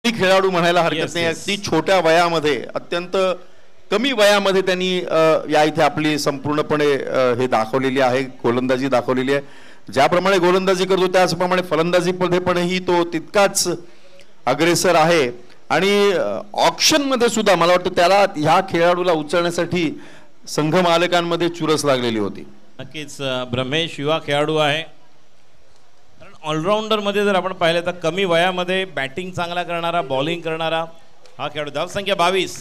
खेळाडू म्हणायला हरकत नाही, अगदी छोट्या वयामध्ये, अत्यंत कमी वयामध्ये त्यांनी या इथे आपली संपूर्णपणे हे दाखवलेली आहे, गोलंदाजी दाखवलेली आहे। ज्याप्रमाणे गोलंदाजी करतो त्याचप्रमाणे फलंदाजीमध्ये पणही तो तितकाच अग्रेसर आहे आणि ऑक्शन मध्ये सुद्धा मला वाटतं त्याला ह्या खेळाडूला उचलण्यासाठी संघ मालकांमध्ये चुरस लागलेली होती।
नक्कीच ब्रह्मेश युवा खेळाडू आहे, ऑलराउंडर मध्ये जर आपण पाहिलं तर कमी वयामध्ये बॅटिंग चांगला करणारा, बॉलिंग करणारा हा खेळाडू। धाव संख्या 22।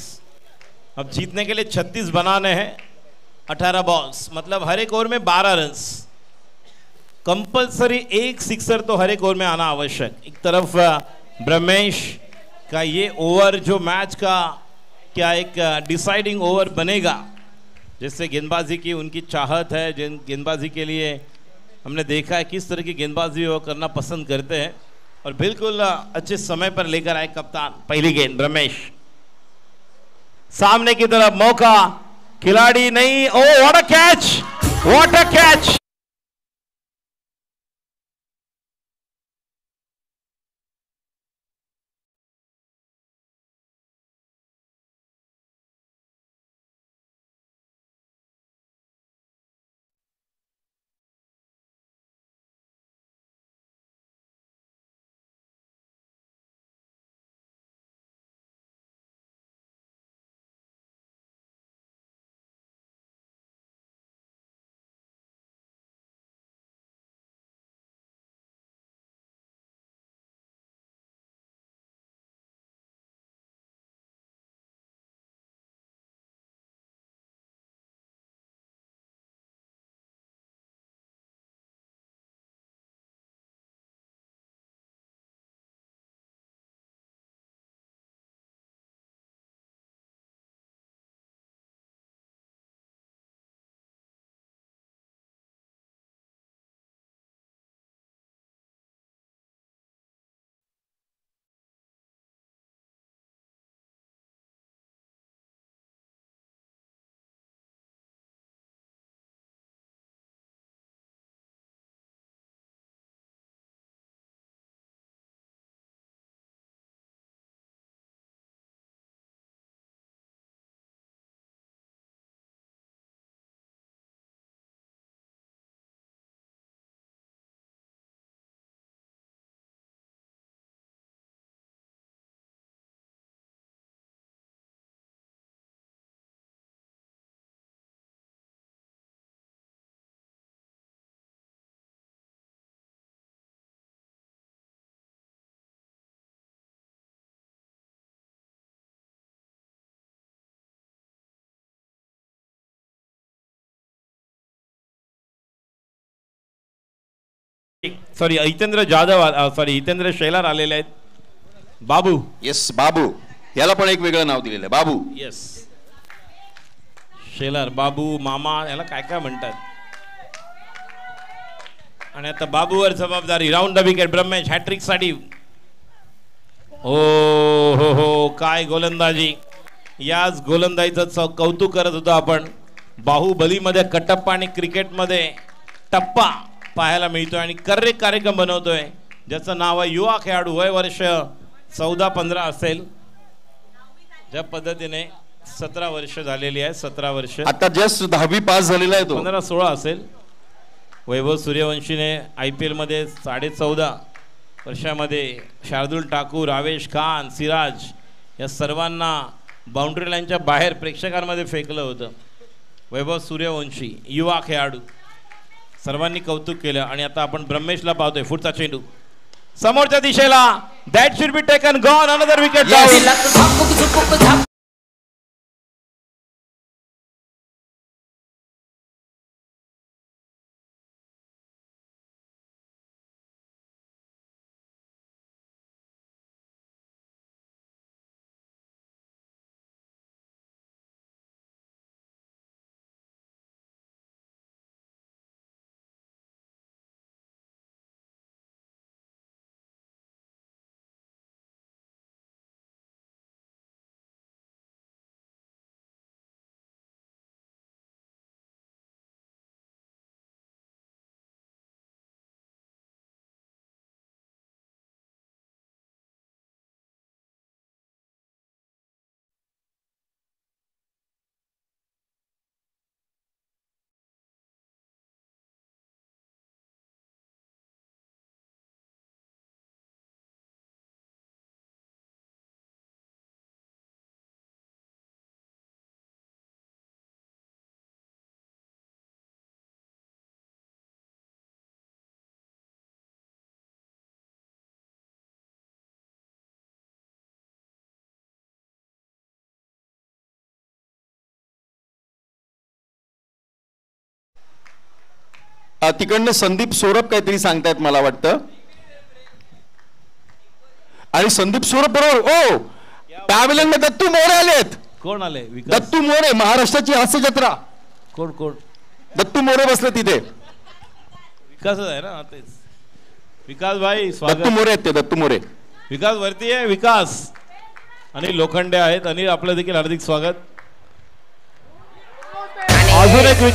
अब जीतने के लिए 36 बनाने हैं, 18 बॉल्स, मतलब हर एक ओवर में 12 रन्स, कंपलसरी एक सिक्सर तो हर एक ओवर में आना आवश्यक। एक तरफ ब्रह्मेश का ये ओवर जो मैच का क्या एक डिसाइडिंग ओवर बनेगा, जिससे गेंदबाजी की उनकी चाहत है, जिन गेंदबाजी के लिए हमने देखा है किस तरह की गेंदबाजी वो करना पसंद करते हैं, और बिल्कुल अच्छे समय पर लेकर आए कप्तान। पहली गेंद ब्रह्मेश, सामने की तरफ मौका, खिलाड़ी नहीं, oh what a catch, what a catch. Sorry Hitendra Jadhav, sorry Hitendra Shelar आलेले आहेत। बाबू,
येस बाबू, याला पण एक वेगळं नाव दिलेलं आहे, बाबू।
येस, शेलार, बाबू, मामा, याला काय काय म्हणतात। आणि आता बाबूवर जबाबदारी, round the wicket Brahmesh hattrick साठी। ओ हो, काय गोलंदाजी, याच गोलंदाजीचं कौतुक करत होतो आपण। बाहुबलीमध्ये कटप्पा आणि क्रिकेटमध्ये टप्पा पाहायला मिळतोय आणि कार्यक्रम बनवतोय, ज्याचं नाव आहे युवा खेळाडू, वय वर्ष 14-15 असेल, ज्या पद्धतीने 17 वर्ष झालेली आहे, 17 वर्ष,
आता जस्ट 10वी पास झालेला आहे तो,
15-16 असेल। वैभव सूर्यवंशीने IPL मध्ये 14.5 वर्षामध्ये शार्दुल ठाकूर, आवेश खान, सिराज या सर्वांना बाउंड्री लाईनच्या बाहेर प्रेक्षकांमध्ये फेकलं होतं. वैभव सूर्यवंशी युवा खेळाडू, सर्वांनी कौतुक केलं. आणि आता आपण ब्रह्मेशला पाहतोय. पुढचा चेंडू समोरच्या दिशेला, that should be taken, gone, another wicket.
तिकडनं संदीप सोरप काहीतरी सांगतायत मला वाटतं. आणि संदीप सोरप बरोबर. ओ पॅव्हलियन मध्ये दत्तू मोरे आलेत.
कोण आले?
दत्तू मोरे, महाराष्ट्राची हास्य जत्रा.
कोण कोण?
दत्तू मोरे बसले तिथे.
विकासच आहे ना तेच. विकास भाई स्वागत.
दत्तू मोरे आहेत ते, दत्तू मोरे.
विकास वरती आहे. विकास आणि लोखंडे आहेत. आणि आपलं देखील हार्दिक स्वागत. अजून एक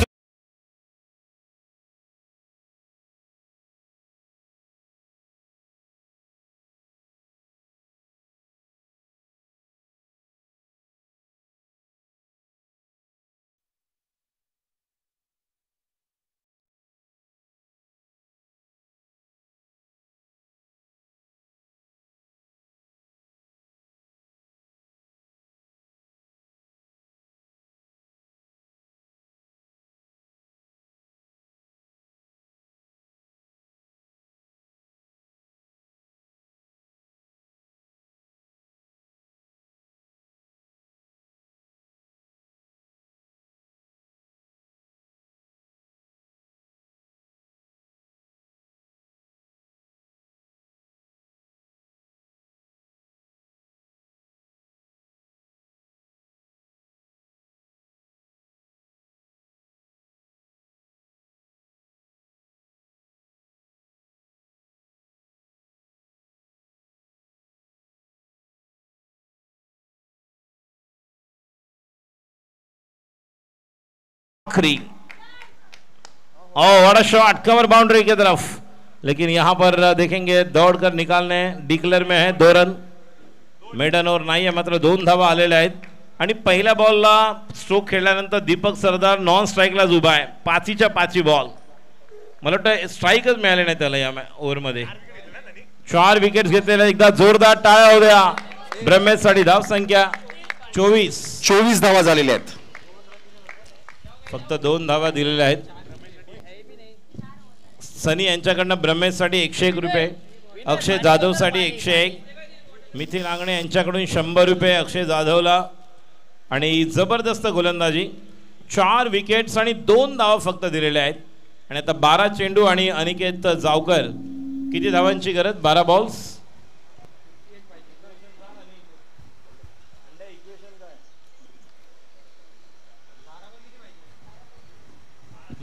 बड़ा शॉट कवर बाउंड्री की तरफ, लेकिन यहां पर देखेंगे दौड़कर निकालने डिक्लेअर में है 2 रन. मेडन ओव्हर नाही आहे, मात्र 2 धावा आलेल्या आहेत. आणि पहिल्या बॉलला स्ट्रोक खेळल्यानंतर दीपक सरदार नॉन स्ट्राईकलाच उभा आहे. 5च्या 5 बॉल. मला वाटतं स्ट्राईकच मिळाले नाही त्याला या ओव्हरमध्ये. 4 विकेट्स घेतलेल्या. एकदा जोरदार टाळ्या हो द्या ब्रह्मेशसाठी. धाव संख्या 24
धावा झालेल्या आहेत.
फक्त 2 धावा दिलेल्या आहेत. सनी यांच्याकडनं ब्रह्मेशसाठी 101 रुपये, अक्षय जाधवसाठी 101, मिथिल आंगणे यांच्याकडून 100 रुपये अक्षय जाधवला. आणि जबरदस्त गोलंदाजी. 4 विकेट्स आणि 2 धावा फक्त दिलेल्या आहेत. आणि आता 12 चेंडू आणि अनिकेत जावकर. किती धावांची गरज? 12 बॉल्स.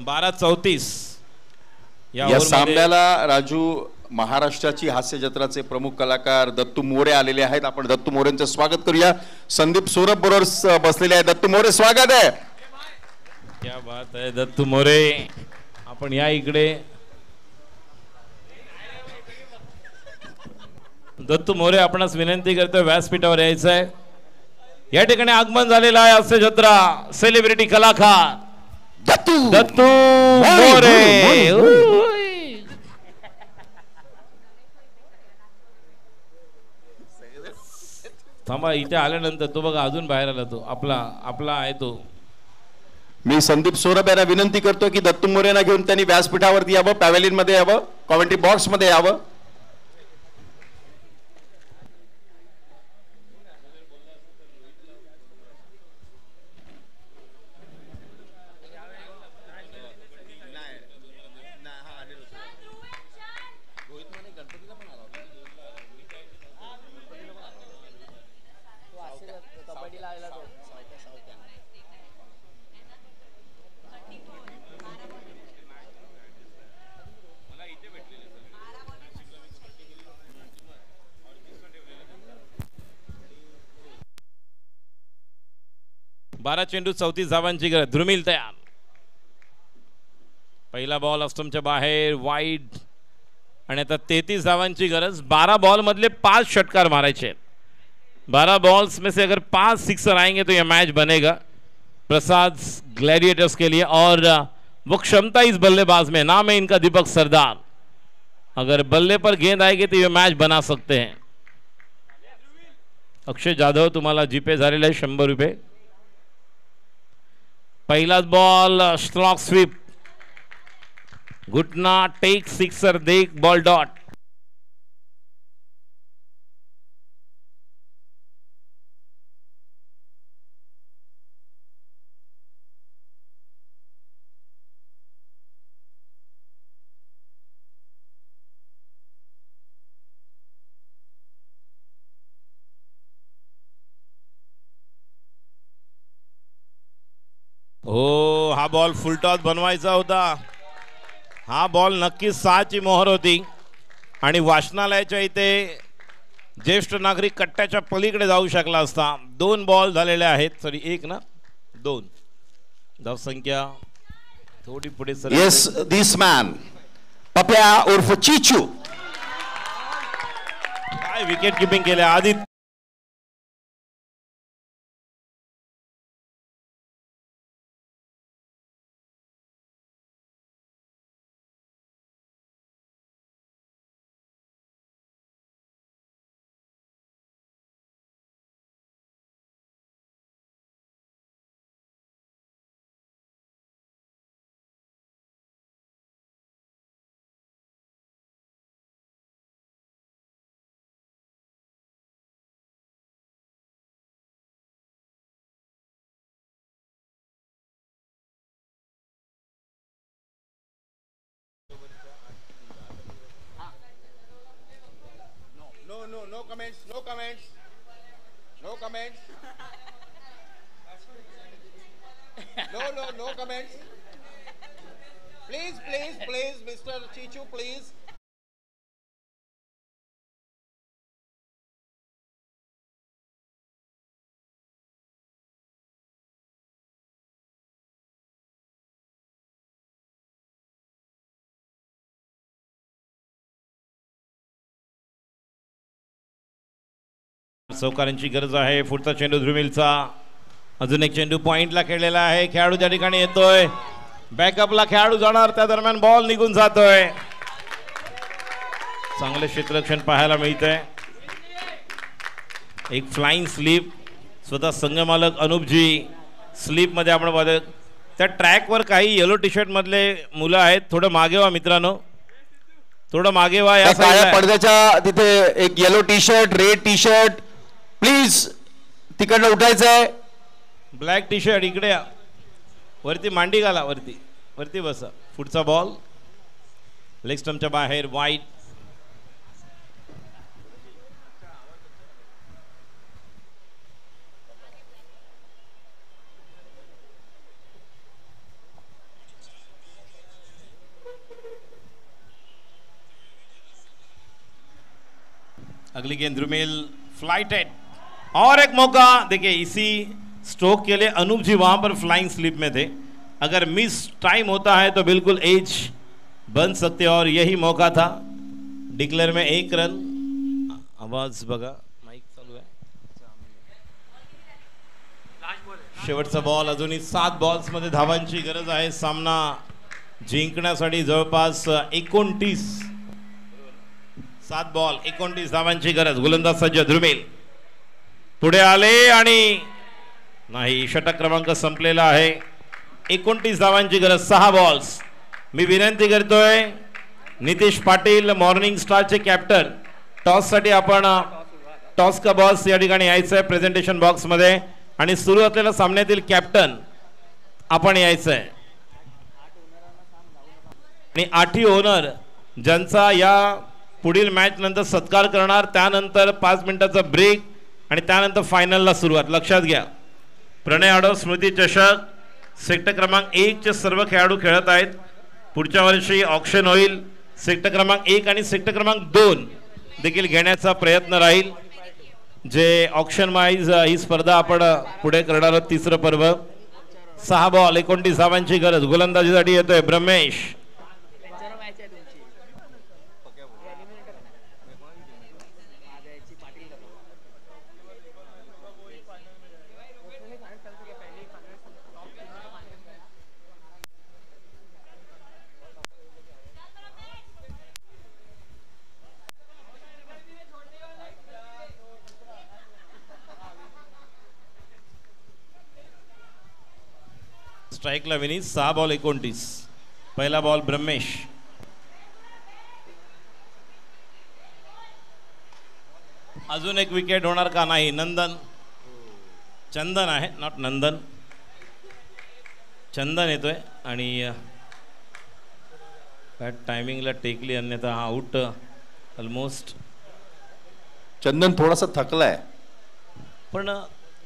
बारा 34.
या सामन्याला राजू महाराष्ट्राची हास्य जत्राचे प्रमुख कलाकार दत्तू मोरे आलेले आहेत. आपण दत्तू मोरेंचं स्वागत करूया. संदीप सोरप बरोबर बसलेले आहेत. दत्तू मोरे स्वागत आहे.
क्या बात आहे दत्तू मोरे. आपण या इकडे. दत्तू मोरे आपणास विनंती करतोय व्यासपीठावर यायचं आहे. या ठिकाणी आगमन झालेलं आहे हास्य जत्रा सेलिब्रिटी कलाकार दत्तू मोरे. थांबा, इथे आल्यानंतर तो बघा अजून बाहेर आला, तो आपला आहे तो.
मी संदीप सोरब यांना विनंती करतो की दत्तू मोरेंना घेऊन त्यांनी व्यासपीठावरती यावं, पॅव्हेलियन मध्ये यावं, कॉमेंट्री बॉक्स मध्ये यावं.
बारा चेंडू 34 धावांची गरज. ध्रुमिल तयार. पहिला बॉल ऑस्टमच्या बाहेर वाईड आणि आता 33 धावांची गरज. 12 बॉल मधले 5 षटकार मारायचे. 12 बॉल्स में से अगर 5 सिक्सर आएंगे तो यह मैच बनेगा प्रसाद ग्लैडिएटर्स के लिए. और वो क्षमता इस बल्लेबाज में, नाम है इनका दीपक सरदार. अगर बल्ले पर गेंद आएगी तो ये मैच बना सकते हैं. अक्षय जाधव तुम्हाला जीपे झालेला आहे 100 रुपये. पहिलाच बॉल स्ट्रॉक स्वीप, घुटना टेक सिक्सर, देख बॉल डॉट. हो, हा बॉल फुलटॉस बनवायचा होता. हा बॉल नक्कीच 6ची मोहर होती आणि वाचनालयाच्या इथे ज्येष्ठ नागरिक कट्ट्याच्या पलीकडे जाऊ शकला असता. 2 बॉल झालेले आहेत, सॉरी 1 ना 2. धावसंख्या थोडी पुढे सर.
येस, दिस मॅन पप्या उर्फ चिचू.
काय विकेट किपिंग केले Aditya.
No comments, no comments, no comments. No comments. Please, Mr. Chichu, please.
चौकारांची गरज आहे. पुढचा चेंडू ध्रुमिलचा. अजून एक चेंडू पॉइंटला खेळलेला आहे. खेळाडू त्या ठिकाणी येतोय. बॅकअपला खेळाडू जाणार, त्या दरम्यान बॉल निघून जातोय. चांगले क्षेत्ररक्षण पाहायला मिळतंय. एक फ्लाइंग स्लीप. स्वतः संघमालक अनुपजी स्लीप मध्ये आपण बघत. त्या ट्रॅकवर काही येलो टी शर्ट मधले मुलं आहेत. थोडं मागे व्हा मित्रांनो, थोडं मागे व्हा. या
काळ्या पडद्याच्या तिथे एक yellow T shirt, red T shirt, please तिकडनं उठायचंय.
ब्लॅक टी शर्ट इकडे या. वरती मांडी घाला, वरती बसा. पुढचा बॉल लेग स्टंपच्या बाहेर वाईड. अगली गेंद ध्रुमिल, फ्लाइट एट. और एक मौका. देखिए इसी स्ट्रोक के लिए अनूप जी वहां पर फ्लाइंग स्लिप में थे. अगर मिस टाइम होता है तो बिल्कुल एज बन सकते और यही मौका था. डिक्लेअर में 1 रन. आवाज बघा, माईक चालू आहे. शेवटचा बॉल. अजूनही 7 बॉल्स मध्ये धावांची गरज आहे. सामना जिंकण्यासाठी जवळपास 29. 7 बॉल 29 धावांची गरज. गोलंदाज सज्ज ध्रुमिल. पुढे आले आणि नाही, षटक क्रमांक संपलेला आहे. 29 धावांची गरज, 6 बॉल्स. मी विनंती करतोय नितीश पाटील मॉर्निंग स्टारचे कॅप्टन, टॉससाठी आपण टॉस का बॉस या ठिकाणी यायचं आहे प्रेझेंटेशन बॉक्समध्ये आणि सुरू असलेल्या सामन्यातील कॅप्टन आपण यायचं आहे. आणि 8 ओनर ज्यांचा या पुढील मॅच नंतर सत्कार करणार, त्यानंतर 5 मिनिटाचा ब्रेक आणि त्यानंतर फायनलला सुरुवात. लक्षात घ्या, प्रणय आडव स्मृती चषक सेक्टर क्रमांक 1 चे सर्व खेळाडू खेळत आहेत. पुढच्या वर्षी ऑक्शन होईल. सेक्टर क्रमांक 1 आणि सेक्टर क्रमांक 2 देखील घेण्याचा प्रयत्न राहील. जे ऑक्शन वाईज ही स्पर्धा आपण पुढे करणार आहोत. तिसरं पर्व. 6 बॉल 29 धावांची गरज. गोलंदाजीसाठी येतोय ब्रह्मेश. स्ट्राईकला विनीत. 6 बॉल 29. पहिला बॉल ब्रह्मेश. अजून एक विकेट होणार का? नाही. नंदन, चंदन आहे, नॉट नंदन, चंदन येतोय आणि बॅट टायमिंगला टेकली, अन्यथा हा आउट ऑलमोस्ट.
चंदन थोडासा थकलाय,
पण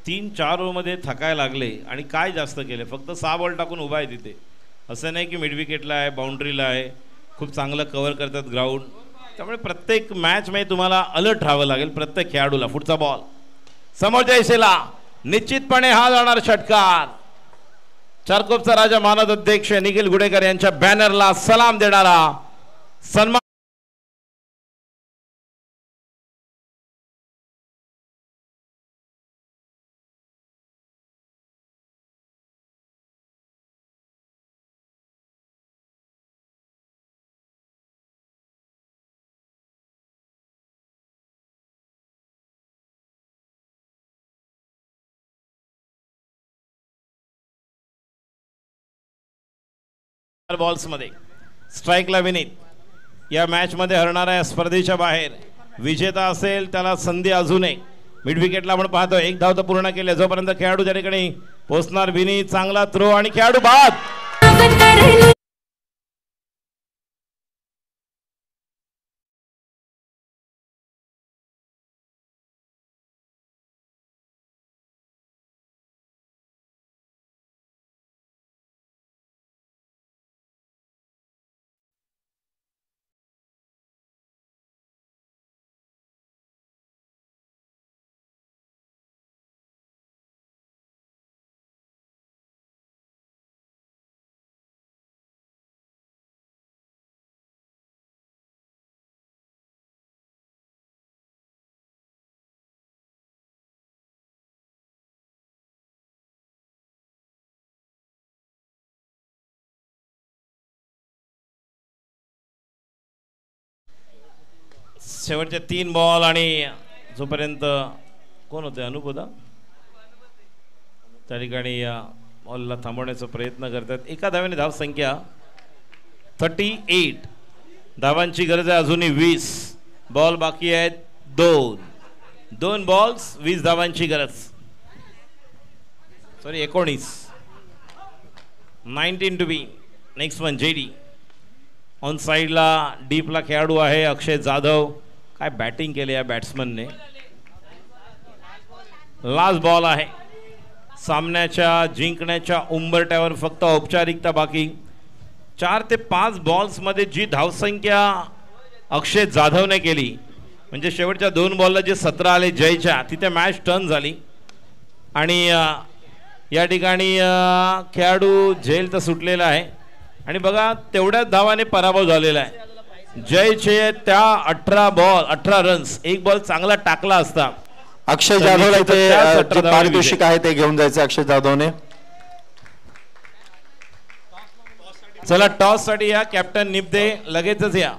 3-4 ओव्हरमध्ये थकायला लागले आणि काय जास्त केले, फक्त 6 बॉल टाकून उभा आहे तिथे. असं नाही की मिड विकेटला आहे, बाउंड्रीला आहे, खूप चांगलं कव्हर करतात ग्राउंड. त्यामुळे प्रत्येक मॅचमध्ये तुम्हाला अलर्ट राहावं लागेल प्रत्येक खेळाडूला. पुढचा बॉल समोरच्या दिशेला, निश्चितपणे हा जाणार षटकार. चारकोपचा राजा मानद अध्यक्ष निखिल गुडेकर यांच्या बॅनरला सलाम देणारा सन्मान. बॉल्स मध्ये स्ट्राईकला विनीत. या मॅच मध्ये हरणारा या स्पर्धेच्या बाहेर विजेता असेल त्याला संधी अजून एक. मिड विकेटला आपण पाहतोय 1 धाव तर पूर्ण केले. जोपर्यंत खेळाडू त्या ठिकाणी पोहोचणार विनीत, चांगला थ्रो आणि खेळाडू बाद. शेवटचे 3 बॉल आणि जोपर्यंत कोण होते अनुप होता त्या ठिकाणी या बॉलला थांबवण्याचा प्रयत्न करतात. एका धावेने धाव संख्या 38. धावांची गरज आहे अजूनही 20. बॉल बाकी आहेत 2 बॉल्स 20 धावांची गरज. Sorry 19. 19 to be. Next one JD. On साईडला डीपला खेळाडू आहे अक्षय जाधव. काय बॅटिंग केले या बॅट्समनने. लास्ट बॉल आहे. सामन्याच्या जिंकण्याच्या उंबरट्यावर फक्त औपचारिकता बाकी. 4 ते 5 बॉल्समध्ये जी धावसंख्या अक्षय जाधवने केली, म्हणजे शेवटच्या 2 बॉलला जे 17 आले जयच्या, तिथे मॅच टर्न झाली. आणि या ठिकाणी खेळाडू झेल तर सुटलेला आहे आणि बघा तेवढ्याच धावाने पराभव झालेला आहे. जयचे त्या 18 रन्स, 1 बॉल चांगला टाकला असता.
अक्षय जाधवला इथे पारितोषिक आहे ते घेऊन जायचं अक्षय जाधवने.
चला टॉस साठी या कॅप्टन निपदे लगेचच या.